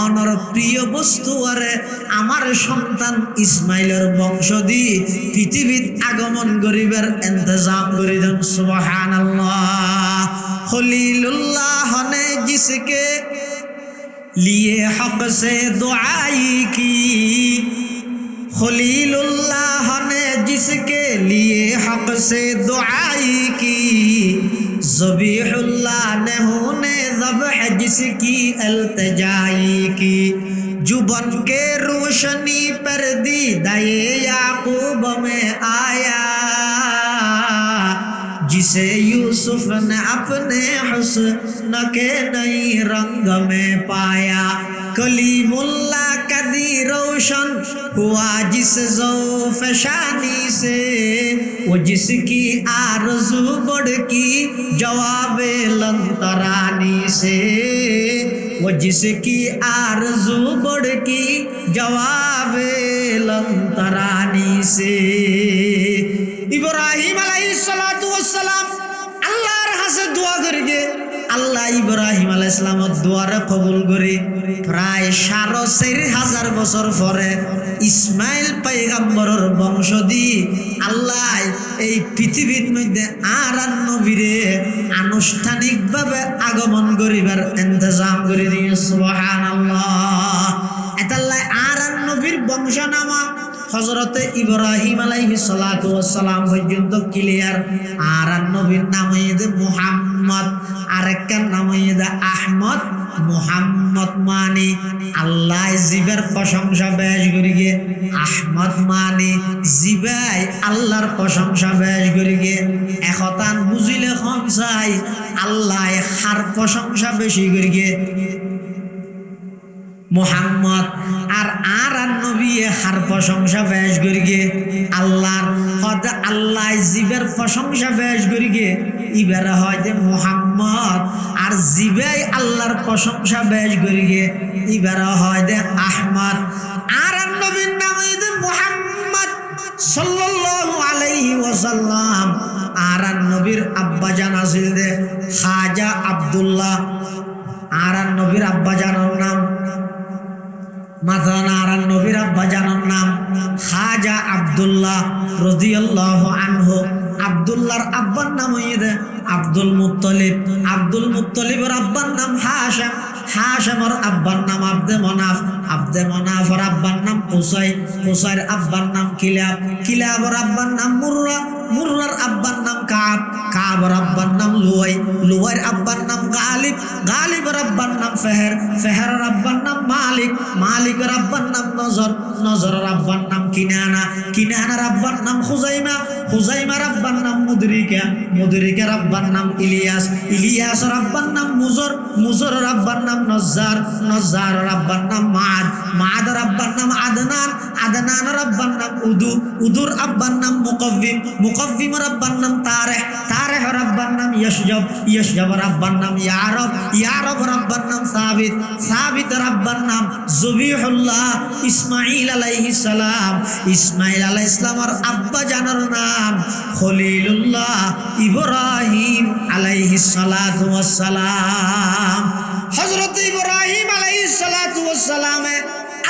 অনর প্রিয় বস্তু আরে আমার সন্তান ইসমাইলের বংশ দি পৃথিবীত আগমন করিবার ইন্তজাম করে দেন সুবহানাল্লাহ। খলিলুল্লাহ ने जिसके लिए हक से दुआई की खलीलुल्लाह ने जिसके लिए हक से दुआई की ज़बीहुल्लाह ने होने ज़ब्ह जिसकी अल्तजाई की जुबन के रोशनी पर दी दाए याकूब में आया जिसे यूसुफ ने अपने हुस्न के नई रंग में पाया कलीमुल्लाह कदी रोशन हुआ जिस ज़ौफ़ शानी से वो जिसकी आरज़ू बढ़ की जवाब लंतरानी से वो जिसकी आरज़ू बढ़ की जवाब लंतरानी से। ইব্রাহিম আলাইহিস সালাতু ওয়াস সালাম আল্লাহর কাছে দোয়া করে আল্লাহ ইব্রাহিম আলাইহিস সালামের দোয়ারে কবুল করে প্রায় ৪৫০০০ বছর পরে ইসমাইল পয়গম্বরের বংশ দি আল্লাহ এই পৃথিবীর মধ্যে আর নবীরে আনুষ্ঠানিকভাবে আগমন করিবার ইন্তজাম করে দিয়ে সুবহানাল্লাহ। এতাল্লাহ আর নবীর বংশনামা হযরতে ইব্রাহিম আলাইহিস সালাতু ওয়াস সালাম পর্যন্ত ক্লিয়ার। আর নবীর নাম হইছে মুহাম্মদ আরেকটার নাম হইছে আহমদ। মুহাম্মদ মানে আল্লাহ জিবার প্রশংসা বেশ করি গে আহমদ মানে জিবাই আল্লাহর প্রশংসা বেশ করি গে একতান বুঝিলে কম চাই আল্লাহ হার প্রশংসা বেশি করি গে মুহাম্মদ আর আর নবী হার প্রশংসা বেশ করি গে আল্লাহর হদ আল্লাহ জিবের প্রশংসা বেশ করি গে ইবার হয় যে মুহাম্মদ আর জিবাই আল্লাহর প্রশংসা বেশ করি গে ইবার হয় যে আহমদ। আর নবীর নাম হইছে মুহাম্মদ সাল্লাল্লাহু আলাইহি ওয়াসাল্লাম। আর নবীর আব্বা জান আছিল যে খাজা আব্দুল্লাহ। আর নবীর আব্বা জানার নাম মাথানা আর নবীর আব্বা জানার নাম খাজা আব্দুল্লাহ রাদিয়াল্লাহু আনহু। আব্দুল্লাহর আব্বার নাম হইছে আব্দুল মুত্তালিব। আব্দুল মুত্তালিবের আব্বার নাম হাশিম। হাশেমর আব্বার নাম আব্দে মনাফ, আব্দে মনাফর আব্বার নাম কুসাই, কুসাইর আব্বার নাম কিলাব, কিলাবর আব্বার নাম মুররা, মুররার আব্বার নাম কাব, কাবর আব্বার নাম লুয়াই, লুয়াইর আব্বার নাম গালিব, গালিবের আব্বার নাম ফেহের, ফেহেরের আব্বার নাম মালিক, মালিকের আব্বার নাম নজর, নজরের আব্বার নাম কিনানা, কিনানার আব্বার নাম খুজাইমা, খুজাইমার আব্বার নাম মুদরিকা, মুদরিকার আব্বার নাম ইলিয়াস, ইলিয়াসের আব্বার নাম মুজর, মুজরের আব্বার নাম নজ্জার, নজ্জারের আব্বার নাম মাদ, মাদের আব্বার নাম আদনান, আদনানের আব্বার নাম উদু, উদুর আব্বার নাম মুকব্বিম, মুকব্বিমের আব্বার নাম তারেহ, তারেহের আব্বার নাম ইয়াশজাব, ইয়াশজাবের আব্বার নাম ইয়ারব, ইয়ারবের আব্বার নাম সাবিত, সাবিতের আব্বার নাম জবিহুল্লাহ। ইসমাইল আলাইহিস সালাম, ইসমাইল আলাইহিস সালামের আব্বা জানার নাম খলিলুল্লাহ ইব্রাহিম আলাইহিস সালাতু ওয়াস সালাম। হযরত ইব্রাহিম আলাইহিস সালাতু ওয়াস সালামে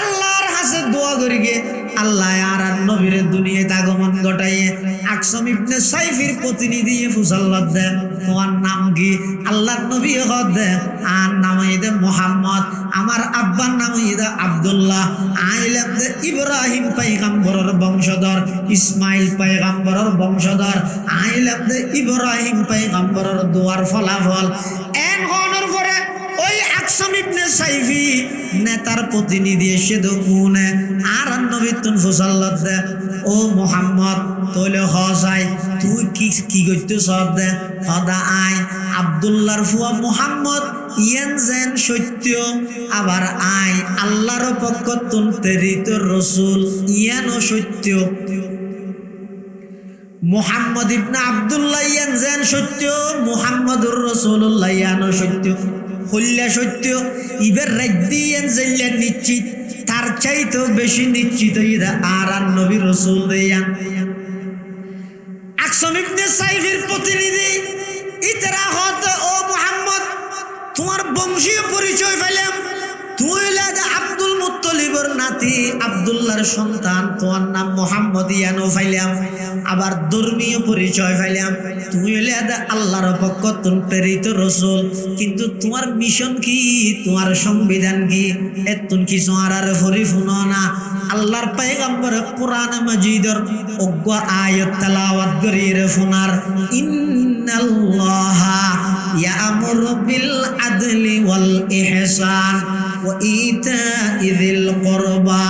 আল্লাহর কাছে দোয়া করিগে আল্লাহ আর নবীর দুনিয়াতে আগমন ঘটাইয়ে আকসম ইবনে সাইফির প্রতিনিধি ফুসাল্লাত দে, তোমার নাম কি? আল্লাহর নবী হদ দে আর নাম হইদে মুহাম্মদ, আমার আব্বার নাম হইদে আব্দুল্লাহ, আইলাম দে ইব্রাহিম পয়গম্বরের বংশধর, ইসমাইল পয়গম্বরের বংশধর, আইলাম দে ইব্রাহিম পয়গম্বরের দোয়ার ফলাফল। এন হওয়ার পরে ওই আকসম ইবনে সাইফি নেতার প্রতিনিধি এসে দুনে আর নবী তুন ফুসাল্লাত দে, ও মুহাম্মদ তোলে হসাই তুই কি কি করতে সব দে হদা আই আব্দুল্লাহর ফুয়া মুহাম্মদ ইয়ান যেন সত্য, আবার আই আল্লাহর পক্ষ তুন প্রেরিত রাসূল ইয়ানও সত্য। মুহাম্মদ ইবনে আব্দুল্লাহ ইয়ান যেন সত্য, মুহাম্মদুর রাসূলুল্লাহ ইয়ানও সত্য, হল্লা সত্য। ইবের রাজ্যিয়ান জেল্লা নিশ্চিত, তার চাইতেও বেশি নিশ্চিত ইদা আর নবী রাসূল দেয়ান। আকসম ইবনে সাইফির প্রতিনিধি ইতরা হত, ও মুহাম্মদ তোমার বংশীয় পরিচয় পেলাম, তুই লাদা আব্দুল মুত্তালিবের নাতি আব্দুল্লাহর সন্তান, তোমার নাম মুহাম্মদ ইয়ানো পাইলাম। আবার ধর্মীয় পরিচয় পাইলাম, তুমি লাদা আল্লাহর পক্ষ তুন প্রেরিত রাসূল, কিন্তু তোমার মিশন কি, তোমার সংবিধান কি, এতুন কিছু আর পরিপূর্ণ না। আল্লাহর পয়গম্বর কোরআন মাজিদের অজ্ঞ আয়াত তেলাওয়াত করিয়ে ফুনার, ইন্নাল্লাহা ইয়ামুরু বিল আদলি ওয়াল ইহসান ওয়া ইতা'i যিল কুরবা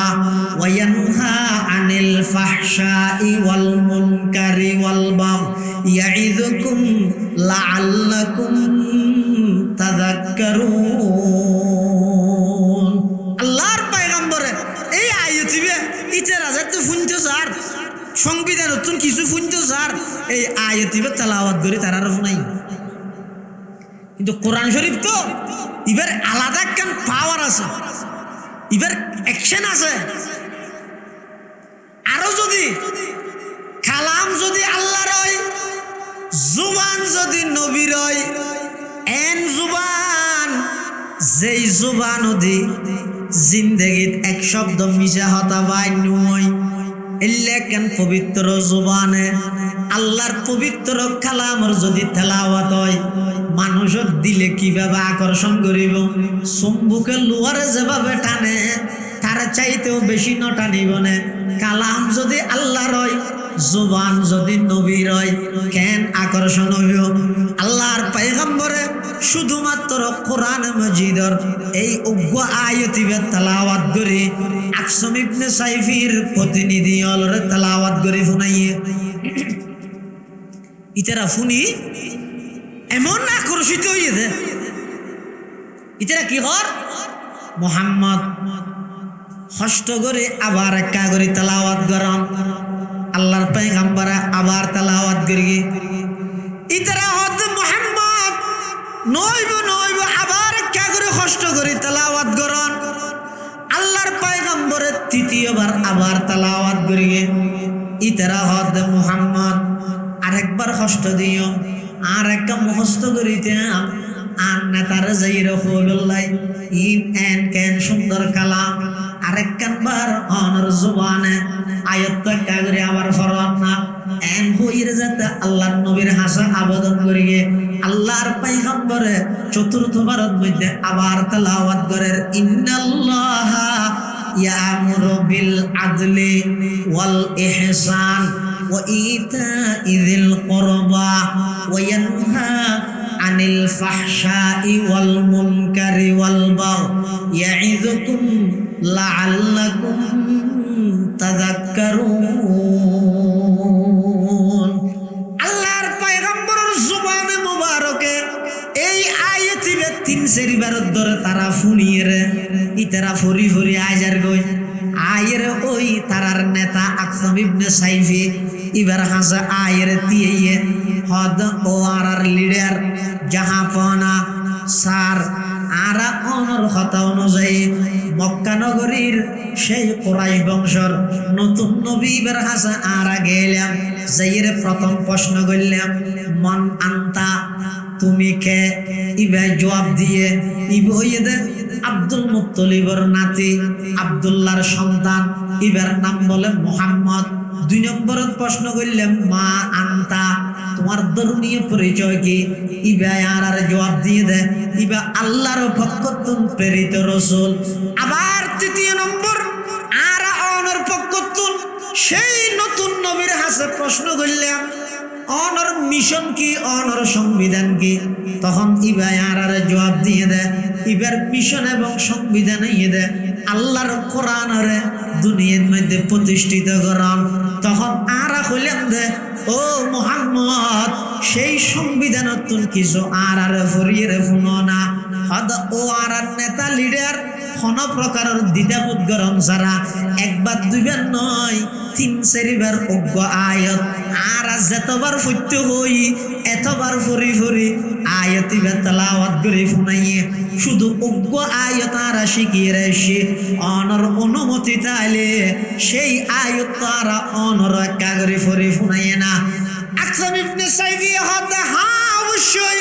ওয়া ইয়ানহা আনিল ফাহশাই ওয়াল মুনকারি ওয়াল বাগই ইয়াইযুকুম লাআল্লাকুম তাযাক্কারুন। আল্লাহর পয়গম্বরের এই আয়াতিবে ইতে রাজা তো শুনতে স্যার, সংবিধান নতুন কিছু শুনতে স্যার, এই আয়াতিবে তেলাওয়াত করে তারার নাই। কিন্তু কোরআন শরীফ তো এবার আলাদা একটা পাওয়ার আছে, এবার অ্যাকশন আছে। আরো যদি কালাম যদি আল্লাহর হয়, জুবান যদি নবীর হয়, এন জুবান যেই জুবান দি জিন্দেগিত এক শব্দ মিশা হতা বাই নয়, এলে কেন পবিত্র জুবানে আল্লাহর পবিত্র কালামর যদি তেলাওয়াত হয়, মানুষের দিলে কিভাবে আকর্ষণ করিব, চুম্বুকে লোহারে যেভাবে টানে তার চাইতেও বেশি ন টানিব না। কালাম যদি আল্লাহর হয়, জুবান যদি নবীর হয়, কেন আকর্ষণ হইব? আল্লাহর পয়গম্বরে শুধুমাত্র কোরআন মাজিদের এই অজ্ঞ আয়াতিবে তেলাওয়াত করে আকসম ইবনে সাইফির প্রতিনিধি অলরে তেলাওয়াত করে শুনাইয়ে ইতারা শুনি এমন আকর্ষিত হইছে, ইতারা কি কর মুহাম্মদ কষ্ট করে আবার একা করে তেলাওয়াত করেন, আল্লাহর পয়গম্বরে আবার তেলাওয়াত করি, ইতারা হদ মুহাম্মদ নইব নইব আবার একা করে কষ্ট করে তেলাওয়াত করেন, আল্লাহর পয়গম্বরে তৃতীয়বার আবার তেলাওয়াত করি, ইতারা হদ মুহাম্মদ আরেকবার কষ্ট দিও, আর একটা মুখস্থ করিতে আর নেতার যাই রহুল্লাহ ইন এন কেন সুন্দর কালাম আরেকবার অনর জুবানে আয়াত কাগরে আবার ফরওয়ান না এন হইরে যাতে আল্লাহর নবীর হাসা আবেদন করিয়ে আল্লাহর পয়গম্বর নম্বরে চতুর্থবারের মধ্যে আবার তেলাওয়াত করেন ইন্নাল্লাহা ইয়ামুরু বিল আদলি ওয়াল ইহসান ওয়া ইতা'i যিল কুরবা ওয়া ইয়ানহা আনিল ফাহশাই ওয়াল মুনকারি ওয়াল বাগই ইয়া'iযুকুম লাআল্লাকুম তাযাক্কারুন। আল্লাহর পয়গম্বরের জবানে মুবারকে এই আয়াতিবে তিন সেরিবারত ধরে তারা ফুনিয়ে রে ইতারা ফরি ফরি আজার গই আয়ের ওই তারার নেতা আকসাম ইবনে সাইফি ইবার হাসা আয়ের দিয়ে হদ ও আর লিডার জাহাপনা সার আরা অনর কথা অনুযায়ী মক্কা নগরীর সেই কুরাইশ বংশর নতুন নবী ইবার হাসা আরা গেলাম যাইয়ের প্রথম প্রশ্ন করলাম মন আন্তা তুমি কে ইবা জবাব দিয়ে ইবইদে আব্দুল মুত্তলিবর নাতি আব্দুল্লাহর সন্তান ইবার নাম বলে মুহাম্মদ। দুই নম্বরত প্রশ্ন করলাম মা আন্তা তোমার ধর্মীয় পরিচয় কি ইবা আর জবাব দিয়ে দে ইবা আল্লাহর পক্ষ থেকে প্রেরিত রাসূল। আবার তৃতীয় নম্বর আর অনর পক্ষ থেকে সেই নতুন নবীর হাসে প্রশ্ন করলাম অনর মিশন কি অনর সংবিধান কি তখন ইবা আর জবাব দিয়ে দে ইবার মিশন এবং সংবিধান ইয়ে আল্লাহর কোরআনরে দুনিয়ার মধ্যে প্রতিষ্ঠিত করান। তখন আরা হইলেন দে ও মুহাম্মদ সেই সংবিধান তুন কিছু আর ফরিয়ে ফুনো না হদ ও আর নেতা লিডার কোন প্রকারের দ্বিধাবোধ গরম ছাড়া একবার দুইবার নয় তিন চারিবার অজ্ঞ আয়ত আর যতবার সত্য হই এতবার ফরি ফরি আয়ত তেলাওয়াত করে শুনাইয়ে শুধু অজ্ঞ আয়ত আর শিখিয়ে রেসে অনর অনুমতি তাইলে সেই আয়ত তারা অনর একা করে ফরি শুনাইয়ে না। আকসাম ইবনে সাইফি হদ হ্যাঁ অবশ্যই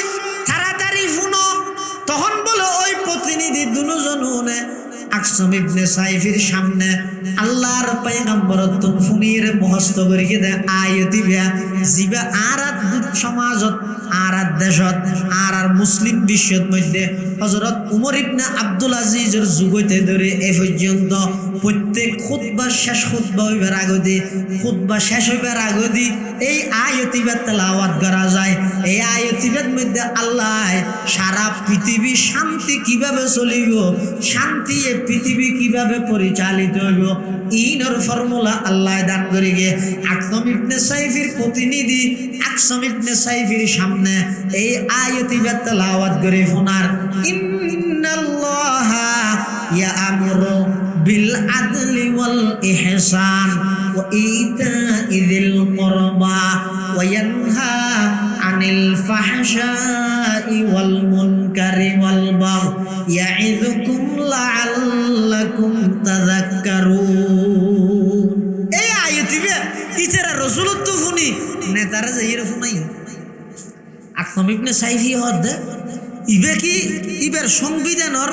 তাড়াতাড়ি শুনো। তখন বলো ওই প্রতিনিধি দুজনে আকসাম ইবনে সাইফির সামনে আল্লাহর পয়গম্বর তুন ফুনির মুখস্থ করিকে দে আয়াতি বিয়া জিবা আরাত সমাজত আরাত দেশত আর মুসলিম বিশ্বত মধ্যে হযরত উমর ইবনে আব্দুল আজিজের যুগতে ধরে এই পর্যন্ত প্রত্যেক খুতবা শেষ খুতবা হইবার আগে খুতবা শেষ হইবার আগে এই আয়াতি বা তেলাওয়াত করা যায়। এই আয়াতির মধ্যে আল্লাহ সারা পৃথিবী শান্তি কিভাবে চলিব শান্তি এই পৃথিবী কিভাবে পরিচালিত হইব ইনর ফর্মুলা আল্লাহ দান করে গে আকসাম ইবনে সাইফির প্রতিনিধি আকসাম ইবনে সাইফির সামনে এই আয়াতি বা তেলাওয়াত করে শোনার ইন্নাল্লাহা ইয়ামুরু বিল আদলি ওয়াল ইহসান ওয়া ইতা'i যিল কুরবা ওয়া ইয়ানহা আনিল ফাহশাই ওয়াল মুনকারি ওয়াল বাগই ইয়া'iযুকুম লাআল্লাকুম তাযাক্কারুন। এই আয়াতিবে ইতারা রাসূলত ফুনি নেতারা যাইরা ফুনাই আকসাম ইবনে সাইফি হদ ইবে কি ইবের সংবিধানের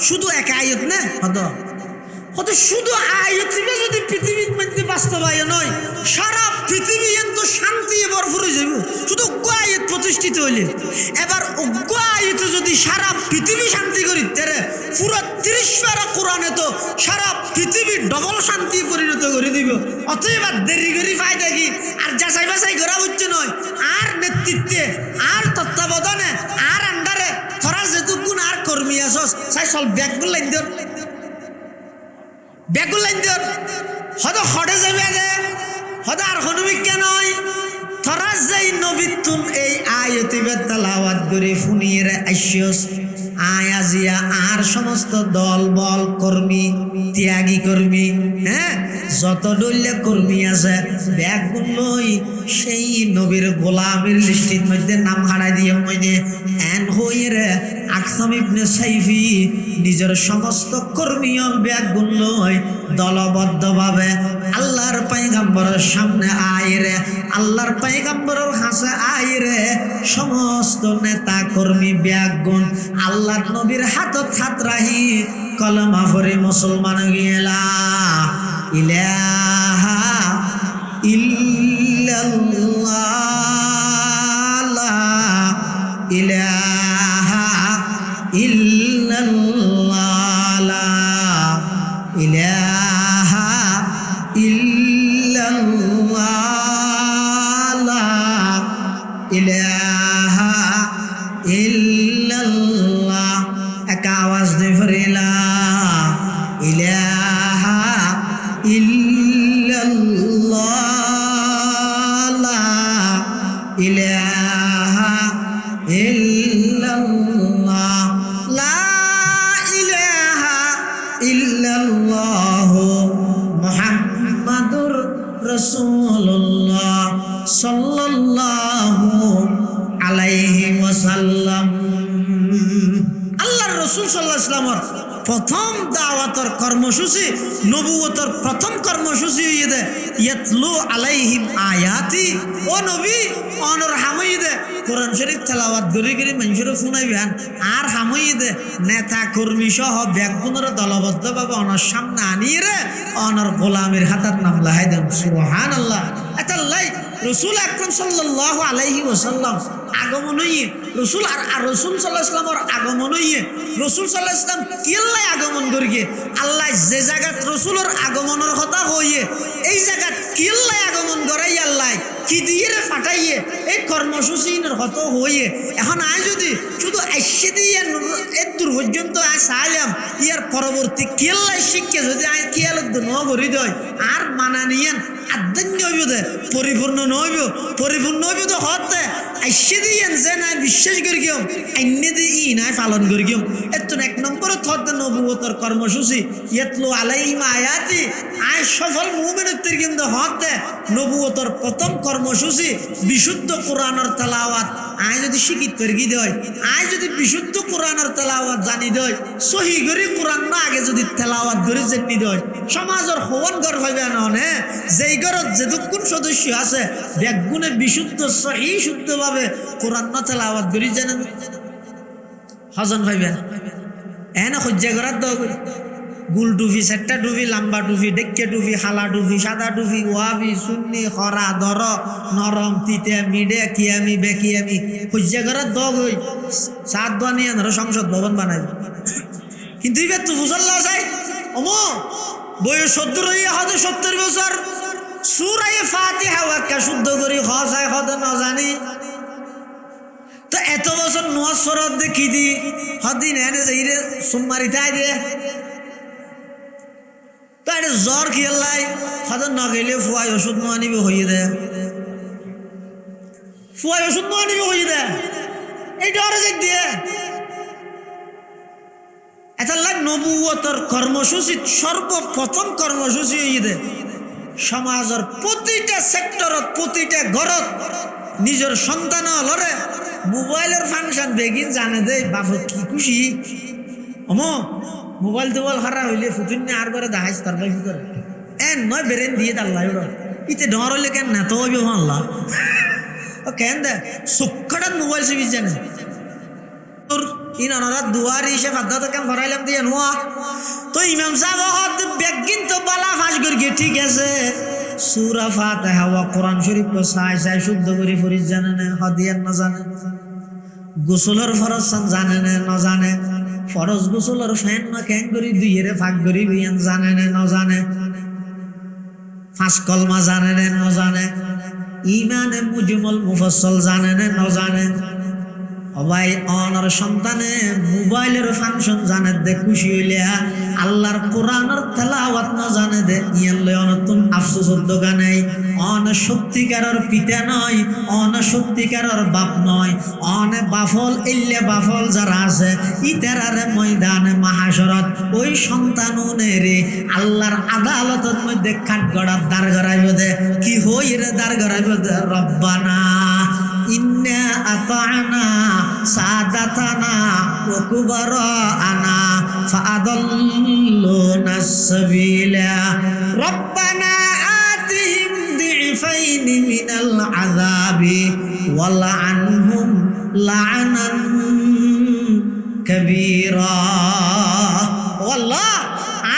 শুধু এক আয়াত না হদ হদ শুধু আয়াত যদি পৃথিবীর মধ্যে বাস্তবায়ন নয় সারা পৃথিবী এত শান্তি ভরপুর হয়ে যাবে শুধু অজ্ঞ আয়াত প্রতিষ্ঠিত হইলে। এবার অজ্ঞ আয়াত যদি সারা পৃথিবী শান্তি করি তেরে পুরো 30 পারা কোরআনে তো সারা পৃথিবী ডবল শান্তি পরিণত করে দিব। অতএব দেরি করি ফায়দা কি আর যাচাই বাছাই করা হচ্ছে নয় আর নেতৃত্বে আর তত্ত্বাবধানে আর আন্ডারে তোরা যেটুকুন আর কর্মী আসস সাই সব ব্যাগগুলো লাইন দিও ব্যাগগুলো লাইন দিও হয়তো হটে যাবে দে হয়তো আর কোনো বিজ্ঞান নয় তোরা যেই নবীতুন এই আয়াতিবে তেলাওয়াত করে ফুনিয়ে আইসস আয়াজিয়া আর সমস্ত দল বল কর্মী ত্যাগী কর্মী হ্যাঁ যত দলীয় কর্মী আছে ব্যাগগুলোই সেই নবীর গোলামের লিস্টির মধ্যে নাম হারাই দিয়ে মধ্যে এন হয়ে রে আকসাম ইবনে সাইফি নিজের সমস্ত কর্মী ব্যাগগুলোই দলবদ্ধভাবে আল্লাহর পয়গম্বরের সামনে আইরে আল্লাহর পয়গম্বরের হাসে আইরে সমস্ত নেতা কর্মী ব্যাগগুণ আল্লাহর নবীর হাতত হাত রাহি কলমা পড়ে মুসলমান গিয়েলা ইলাহা ইল্লাল্লাহ লা ইলাহা ইলাহা ইল্লাল্লাহ। এক আওয়াজ দিয়ে পড়ি লা ইলাহা ইল্লাল্লাহ, লা ইলাহা ইল্লাল্লাহ, লা ইলাহা ইল্লাল্লাহ মুহাম্মাদুর রাসূলুল্লাহ সাল্লাল্লাহু আলাইহি ওয়াসাল্লাম। আল্লাহর রাসূল সাল্লাল্লাহু আলাইহি ওয়াসাল্লামের প্রথম দাওয়াতের কর্মসূচি, নবুয়তের প্রথম কর্মসূচি হইয়ে ইয়াতলু আলাইহিম আয়াতি। ও নবী অনর হামইদে কোরআন শরীফ তেলাওয়াত করি করি মানুষের শুনাইবেন, আর হামইদে নেতা কর্মী সহ ব্যাগগুণের দলবদ্ধভাবে অনর সামনে আনিয়ে রে অনর গোলামের হাতাত নাম লাহাই দেন। সুবহানাল্লাহ। আল্লাহ রসুল আকরাম সাল্লাল্লাহু আলাইহি ওয়াসাল্লাম আগমন হইয়ে রসুল আর রসুল সাল্লাল্লাহু আলাইহি ওয়াসাল্লামের আগমন হইয়ে রসুল সাল্লাল্লাহু আলাইহি ওয়াসাল্লাম কিল্লাই আগমন করিয়ে আল্লাহ যে জায়গাত রসুলের আগমনের কথা হইয়ে এই জায়গাত কিল্লাই আগমন করাই আল্লাহ কি দিয়ে রে ফাটাইয়ে এই কর্মসূচির হত হইয়ে এখন আয় যদি শুধু আইসে দিয়ে এর দূর পর্যন্ত আয় চাইলাম ইয়ার পরবর্তী কিল্লাই শিক্ষে যদি আয় কিয়াল ন ভরি দেয় আর মানা নিয়েন আদান্য হইব দে পরিপূর্ণ নইব, পরিপূর্ণ হইব তো হতে আইসে দিয়েন যে নাই বিশ্বাস করি গিয়ম আইনে দিয়ে ই নাই পালন করি গিয়ম। এত এক নম্বরে থতে নবুয়তের কর্মসূচি ইয়াতলু আলাইহিম আয়াতি। আয় সফল মুমিনের কিন্তু হতে নবুয়তের প্রথম কর্মসূচি বিশুদ্ধ কোরআনের তেলাওয়াত। আয় যদি শিক্ষিত করি দেয়, আয় যদি বিশুদ্ধ কোরআনের তেলাওয়াত জানি দেয়, সহি করে কোরআন না আগে যদি তেলাওয়াত করে জেনি দেয়, সমাজের হবন গড় হইবে নহে যেই ঘরত যেটুকুন সদস্য আছে ব্যাগুণে বিশুদ্ধ সহি শুদ্ধভাবে কোরআন না তেলাওয়াত করে জানেন হজন হইবে এনে সহ্য করার দাও। গুল টুফি, সেট্টা টুফি, লাম্বা টুফি, ডেক্কে টুফি, হালা টুফি, সাদা টুফি, ওয়াবি, সুন্নি, খরা, দর, নরম, তিতে, মিডে, কিয়ামি, বেকিয়ামি সহ্য করার দগ হই সাত দোয়া নিয়ে ধরো সংসদ ভবন বানাইবে। কিন্তু এবার তো বুঝল্লা চাই অম বয়স 70 হইয়া হতে 70 বছর সূরা ফাতিহা ওয়াক্কা শুদ্ধ করি হসায় হতে না জানি তো এত বছর নোয়াজ ফরত দেখি দি হদিন এনে যাইরে সুমারি তাই দে তো এটা জ্বর খেলাই হতে না গেলে ফুয়াই ওষুধ নো আনিবে হইয়ে দে, ফুয়াই ওষুধ নো আনিবে হইয়ে দে এইটা আরো যাই দিয়ে এতাল্লাহ নবুয়তের কর্মসূচি সর্বপ্রথম কর্মসূচি হইয়ে দে সমাজের প্রতিটা সেক্টরত প্রতিটা ঘরত নিজের সন্তান লড়ে মোবাইলের ফাংশন বেগিন জানে দে বাপ কি খুশি অম মোবাইল টোবাইল খারাপ হইলে ফুতুন আর করে দেখাইছ তার ভাই করে এন নয় বেরেন দিয়ে দাল্লা ইতে ডর হইলে কেন না তো হইবে আল্লাহ ও কেন দে সুক্ষটাত মোবাইল সিবিজ জানে তোর ইনারা দুয়ারি সে ফাদ্দা তো কেন ভরাইলাম দিয়ে নোয়া তো ইমাম সাহেব হত বেগিন তো বালা ফাঁস করি ঠিক আছে সূরা ফাতিহা ওয়া কোরআন শরীফ কো সাই সাই শুদ্ধ করে ফরিজ জানে না হদিয়ান না জানে গোসলের ফরজ জানে না জানে ফরজ গোসলের ফ্যান না কেন করি দুইয়েরে ভাগ করি বিয়ান জানে না জানে পাঁচ কলমা জানে না জানে ইমানে মুজমল মুফাসসাল জানে না জানে সবাই অনার সন্তানে মোবাইলের ফাংশন জানে দে খুশি হইলে আল্লাহর কোরআনের তেলাওয়াত না জানে দে ইয়ালে অনতুন আফসোসের দোকানে অন সত্যিকারের পিতা নয়, অন সত্যিকারের বাপ নয়, অনে বাফল ইল্লে বাফল যারা আছে ইতারারে ময়দানে মাহাশরত ওই সন্তানুনেরে আল্লাহর আদালতের মধ্যে কাঠগড়ার দাঁড় করাইব দে কি হই রে দাঁড় করাইব দে রব্বানা ইন্না আতা'না সাদাতানা ওয়া কুবারানা ফাআদাল্লুনা সাবিলা রব্বানা আতিহিম দি'ফাইনি মিনাল আযাবি ওয়ালআনহুম লা'নান কাবীরা। আল্লাহ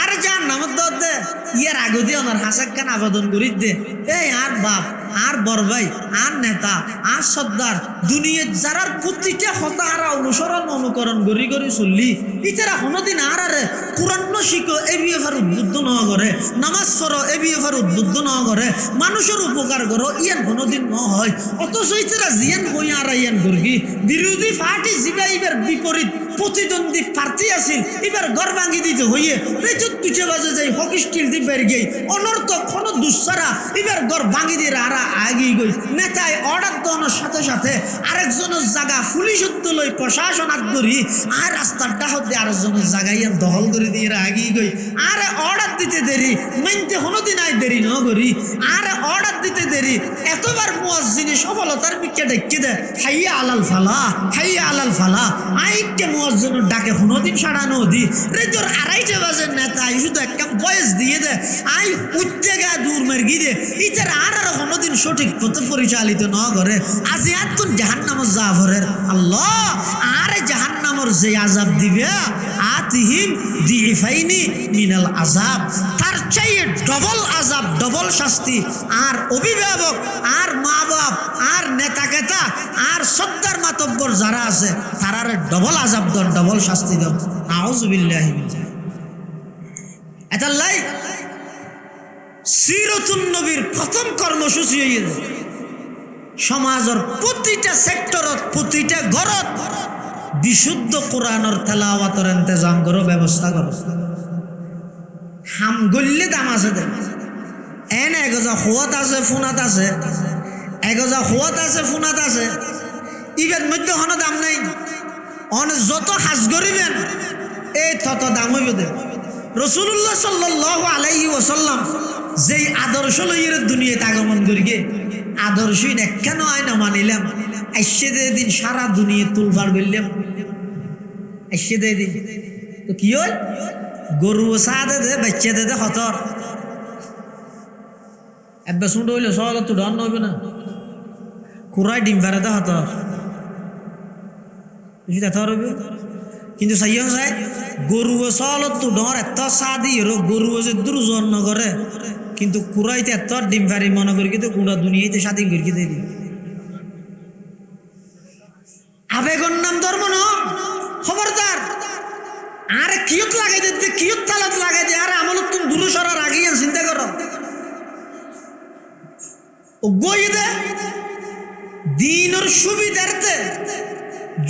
আর জান্নাত দে ইয়ার আগতি ওনার হাসাক খান আবেদন করি দে এই আর বাপ আর বড় ভাই আর নেতা আর সর্দার দুনিয়ার যারার প্রতিটা হতাহারা অনুসরণ অনুকরণ গড়ি গড়ি চললি ইতারা কোনোদিন আর আরে কোরআন শিখো এ বিএফার উদ্বুদ্ধ ন করে নামাজ পড়ো এ বিএফার উদ্বুদ্ধ ন করে মানুষের উপকার করো ইয়ান কোনোদিন ন হয় অথচ ইতারা জিয়ান হই আর ইয়ান গর্গি বিরোধী পার্টি জিবা ইবার বিপরীত প্রতিদ্বন্দ্বী প্রার্থী আছিল এবার ঘর ভাঙি দিতে হইয়ে রেচুত পিছে বাজে যাই হকি স্টিল দি বের গই অনর্থক কোন দুঃসারা এবার ঘর ভাঙি দিয়ে আরা আগিয়ে গই নেতায় অর্ডার দেওয়ার সাথে সাথে আরেকজনের জায়গা পুলিশ লই প্রশাসন করি আর রাস্তার ডাহত দিয়ে আরেকজনের জায়গায় দখল করে দিয়ে আগিয়ে গই আর অর্ডার দিতে দেরি মানতে কোনোদিন আয় দেরি ন করি আর অর্ডার দিতে দেরি এতবার মুয়াজ্জিনে সফলতার মিকে ডেকে দে হাইয়া আলাল ফালা হাইয়া আলাল ফালা আইকে মুয়াজ্জিনের ডাকে কোনোদিন সাড়ানো দি রেজোর আড়াইটে বাজে নেতা শুধু একটা বয়স দিয়ে দে আই উচ্চেগা দূর মেরগি দে ইতার আর কোনোদিন সঠিক পথে পরিচালিত ন করে আজ এত জাহান্নামের জাফরের আল্লাহ আর জাহান্নামের যে আযাব দিবে আতিহিম দিফাইনি মিনাল আযাব তার চাইয়ে ডবল আযাব ডবল শাস্তি আর অভিভাবক আর মা বাপ আর নেতা কেতা আর সত্তার মাতব্বর যারা আছে তারারে ডবল আযাব দন ডবল শাস্তি দন নাউযুবিল্লাহি মিন যালিক এতাল্লাই সিরাতুন নবীর প্রথম কর্মসূচি হইয়ে সমাজের প্রতিটা সেক্টরত প্রতিটা ঘরত বিশুদ্ধ কোরআনের তেলাওয়াতের ইন্তজাম করো ব্যবস্থা করো হাম গল্লে দাম আছে দে এন এগজা খোয়াত আছে ফোনাত আছে এগজা খোয়াত আছে ফোনাত আছে ইবের মধ্যে কোনো দাম নাই অন যত হাজ করিবেন এই তত দাম হইবে দে রাসূলুল্লাহ সাল্লাল্লাহু আলাইহি ওয়াসাল্লাম যেই আদর্শ লইয়ের দুনিয়াতে আগমন করিগে আদর্শই না কেন আয়না মানিলাম আইসে দিন সারা দুনিয়া তুলফার করলাম আইসে দিন তো কি হয় গরু সাদে দে বাচ্চা দে হতর এবে শুনতে হইলে সহজ তো ডর নইবে না কুরাই ডিম পারে দে হতর বুঝি দেখা রইবে কিন্তু সাইয়ন যায় গরু সহলত তো ডর এত সাদি হলো গরু যে দুর্জন নগরে কিন্তু কুরাইতে এত ডিম পারি মনে করি কিন্তু কুড়া দুনিয়াতে স্বাধীন করি দিই আবেগর নাম ধর্ম ন খবরদার আর কিয়ত লাগাই দিতে কিয়ত তালাত লাগাই দিয়ে আর আমল তুমি দূর সরার আগে চিন্তা করো ও গই দে দিনের সুবিধার্থে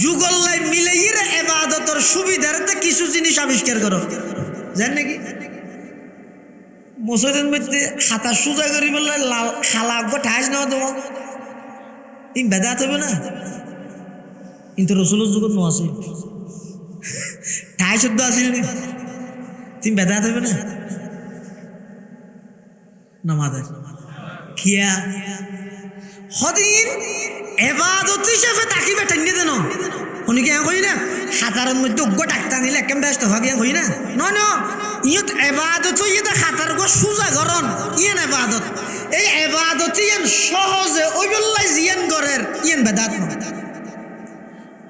যুগল্লাই মিলাইয়ের ইবাদতের সুবিধার্থে কিছু জিনিস আবিষ্কার করো জান নাকি মসজিদের মধ্যে হাতা সোজা করি বললে খালা ঠাইস নেওয়া দেবো তুমি বেদাত হবে না কিন্তু রসুলের যুগত ন আছে ঠাই শব্দ আছে তুমি বেদাত হবে না নামাজের খিয়া সদিন এবাদত হিসাবে তাকিবে টাঙ্গি দেন শুনিকে কই না হাতারের মধ্যে উগ্র ডাক্তার নিলে একেম ব্যস্ত ভাগিয়া কই না নয় ন ইয়ত এবাদত ইয়ে হাতার গো সোজা গরন ইয়েন এবাদত এই এবাদত ইয়েন সহজে ওইবেলাই জিয়ান গরের ইয়েন বেদাত ন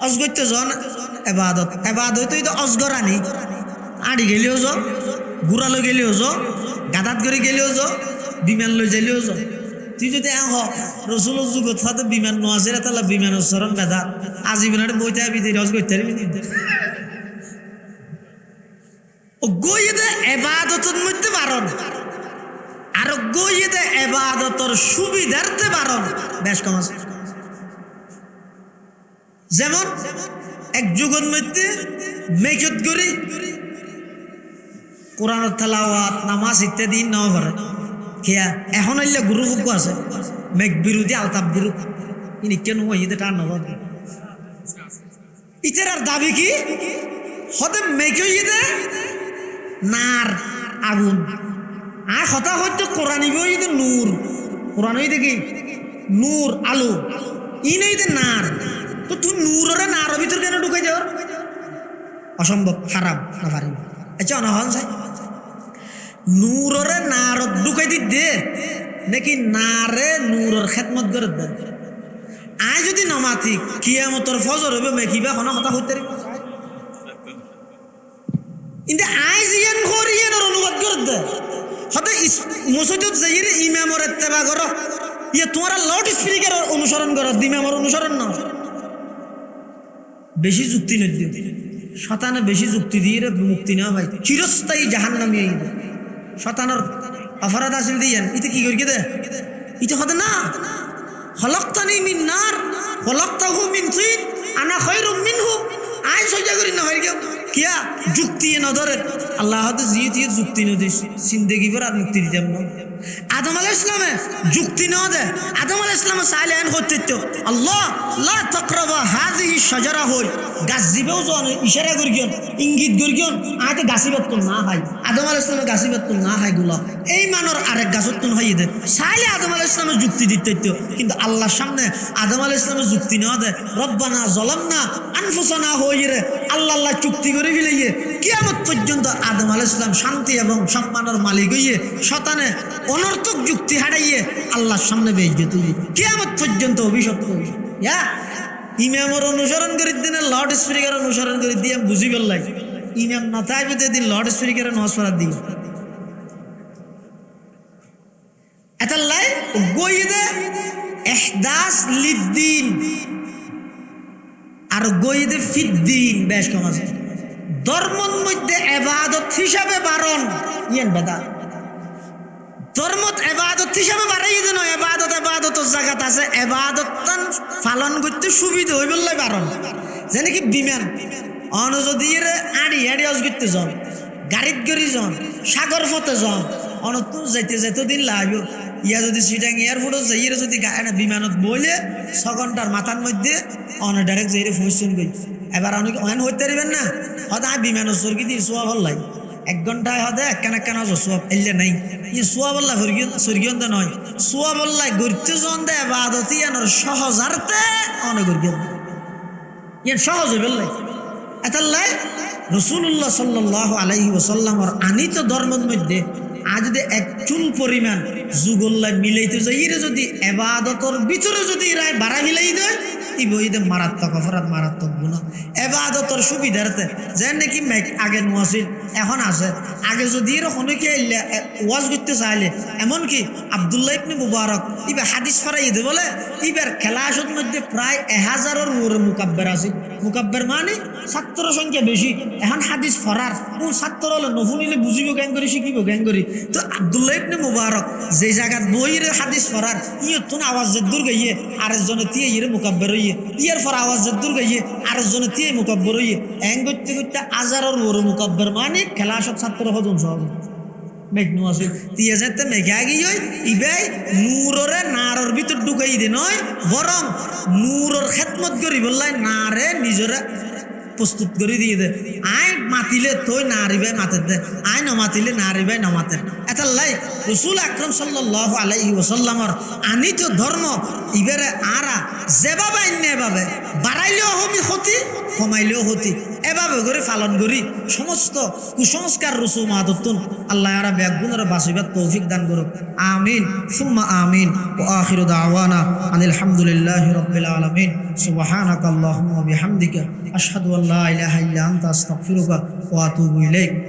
অজগত্য জন এবাদত এবাদত তো অজগরানি আড়ি গেলেও যো গুড়ালৈ গেলেও যো গাদাত করে গেলেও যো বিমান লৈ যাইলেও যো তুই যদি রসুলের যুগত হয়তো বিমান নোয়াছে তাহলে বিমানের চরণ বেদা আজীবনের বইতে বিধি রস করতে ও গইয়ে এবাদতের মধ্যে বারণ আর গইয়ে এবাদতর সুবিধার্থে বারণ বেশ কম আছে যেমন এক যুগের মধ্যে মেকত করি কোরআনের তেলাওয়াত নামাজ ইত্যাদি নেওয়া করে খেয়া এখন আইলে গুরুভোগ্য আছে মেঘ বিরোধী আলতাপ বিরোধী ইনি কেন হইতে টান নবাদ ইতার দাবি কি হতে মেঘ হইতে নার আগুন আর কথা হয়তো কোরআন হইতে নূর কোরআন হইতে কি নূর আলো ইন হইতে নার তো তুই নূরের নার ভিতর কেন ঢুকাই যাও অসম্ভব খারাপ না পারি আচ্ছা অনহন চাই নূরের নারত ঢুকাই দিতে নাকি নারে নূরের খেদমত করে দে আই যদি নমাতি কিয়ামতর ফজর হবে মেকিবা কোনো কথা হইতে কিন্তু আই জিয়ান করিয়েন অনুবাদ করে দে হতে মসজিদত যাইরে ইমামর ইত্তেবা করো ইয়ে তোমরা লাউড স্পিকার অনুসরণ করো ইমামর অনুসরণ না বেশি যুক্তি নয় শতানে বেশি যুক্তি দিয়ে মুক্তি না ভাই চিরস্থায়ী জাহান্নামী হইবে শতানের অপরাধ আসিল দিয়েন ইতে কি করি দে ইতে হতে না খলকতানি মিন নার খলকতাহু মিন তিন আনা খায়রুম মিনহু আই সহ্য করি না হয় কিয়া যুক্তি না ধরে আল্লাহ হতে জিয়ে যুক্তি ন দিস জিন্দেগি ভর আর মুক্তি দিতাম না আদম আলাইহিস সালামে যুক্তি না দে আদম আলাইহিস সালাম সাইলেন হতে আল্লাহ লা তাকরাবা হাযিহি শাজারা হই গাছ জিবেও জন ইশারা করি গিয়ন ইঙ্গিত করি গিয়ন আতে গাছিবাত তো না হয় আদম আলাইহিস সালাম গাছিবাত তো না হয় গুলা এই মানর আরেক গাছত তো হই দে সাইলে আদম আলাইহিস সালামের যুক্তি দিতে কিন্তু আল্লাহর সামনে আদম আলাইহিস সালামের যুক্তি না দে রব্বানা যালামনা আনফুসানা হইরে আল্লাহ চুক্তি করে ফেলাইয়ে কিয়ামত পর্যন্ত আদম আলাইহিস সালাম শান্তি এবং সম্মানের মালিক হইয়ে শতানে অনর্থক যুক্তি হারাইয়ে আল্লাহর সামনে বেইজ্জত হইয়ে কিয়ামত পর্যন্ত অভিশপ্ত হইয়ে ইয়া ইমামর অনুসরণ করে দিন লাউড স্পিকার অনুসরণ করে দিয়ে বুঝি পেলাই ইমাম না থাকবে দিন লাউড স্পিকারে নামাজ পড়া দিই এতাল্লাই গইদে ইহদাস লিদ্দিন আর গইদে ফিদ্দিন বেশ কম আছে ধর্মের মধ্যে ইবাদত হিসাবে বারণ ইয়ান বেদা ধর্মত ইবাদত হিসাবে বাড়াই দেন ইবাদত জায়গাত আছে ইবাদত পালন করতে সুবিধা হই বললে বারণ যেন কি বিমান অন যদি আড়ি আজ করতে যান গাড়িত গড়ি যান সাগর পথে যান অনত যাইতে দিন লাগবে ইয়া যদি সিটাং এয়ারপোর্টত যাইয়ে যদি বিমানত বইলে 6 ঘন্টার মাথার মধ্যে অন ডাইরেক্ট যাইরে পৌঁছন গই এবার অনেক অন হইতে পারবেন না হয়তো বিমানত সরকি দিয়ে সোয়া ভাল লাগে 1 ঘন্টায় হদে কেন সোয়াব এলে নাই ই সোয়া বল্লা সরগিয়ন নয় সোয়া বল্লাই ঘুরতে জন দে ইবাদত ইয়ানোর সহজার্থে অনেক ঘুরগিয়ন ইয়ান সহজ বললাই এতাল্লাই রাসূলুল্লাহ সাল্লাল্লাহু আলাইহি ওয়াসাল্লামর আনিত ধর্মের মধ্যে আজ যদি এক চুল পরিমাণ যুগল্লা মিলাইতে যাই যদি ইবাদতর ভিতরে যদি রায় বাড়া মিলাই দেয় ই বইতে মারাত্মক অপরাধ মারাত্মক গুনাহ ইবাদতর সুবিধার্থে যেন নাকি আগে নোয়াছিল এখন আছে আগে যদি এরকম কি ওয়াজ করতে চাইলে এমনকি আব্দুল্লাহ ইবনে মুবারক ইবা হাদিস ফরাই দে বলে ইবার খেলাসের মধ্যে প্রায় 1000-এর উপরে মুকাব্বির আছে মুকাব্বির মানে ছাত্র সংখ্যা বেশি এখন হাদিস ফরার কোন ছাত্র হলে নফুনিলে বুঝিব কেন করে শিখিব কেন করে তো আব্দুল্লাহ ইবনে মুবারক যে জায়গাত বইরে হাদিস ফরার ইয়ে তুন আওয়াজ দূর গাইয়ে আরেকজনে তিয়ে ইরে মুকাব্বির হইয়ে ইয়ার ফর আওয়াজ দূর গাইয়ে আরেকজনে তিয়ে মুকাব্বির হইয়ে এং করতে করতে 1000-এর উপরে মুকাব্বির মানে খেলাসত ছাত্র হজন সব মেঘনু আছে তিয়া যেতে মেঘা গিয়ে ইবাই নূররে নারর ভিতর ঢুকাই দে নয় বরং নূরর খেদমত করি বললাই নারে নিজরে প্রস্তুত করে দিয়ে দে আই মাতিলে তুই নারিবাই মাতের দে আই নমাতিলে নারিবাই নমাতের এতাল্লাই রাসূল আকরাম সাল্লাল্লাহু আলাইহি ওয়াসাল্লামর আনিত ধর্ম ইবারে আরা যেভাবে এভাবে বাড়াইলেও হমি ক্ষতি কমাইলেও ক্ষতি এভাবে করে পালন করি সমস্ত কুসংস্কার রসুমাদতুন আল্লাহ আরা ব্যাগুণের বাসিবার তৌফিক দান করুক আমিন সুম্মা আমিন ওয়া আখিরু দাওয়ানা আনিল হামদুলিল্লাহি রাব্বিল আলামিন সুবহানাকা আল্লাহুম্মা বিহামদিকা আশহাদু আল্লা ইলাহা ইল্লা আনতা আস্তাগফিরুকা ওয়া আতুবু ইলাইক।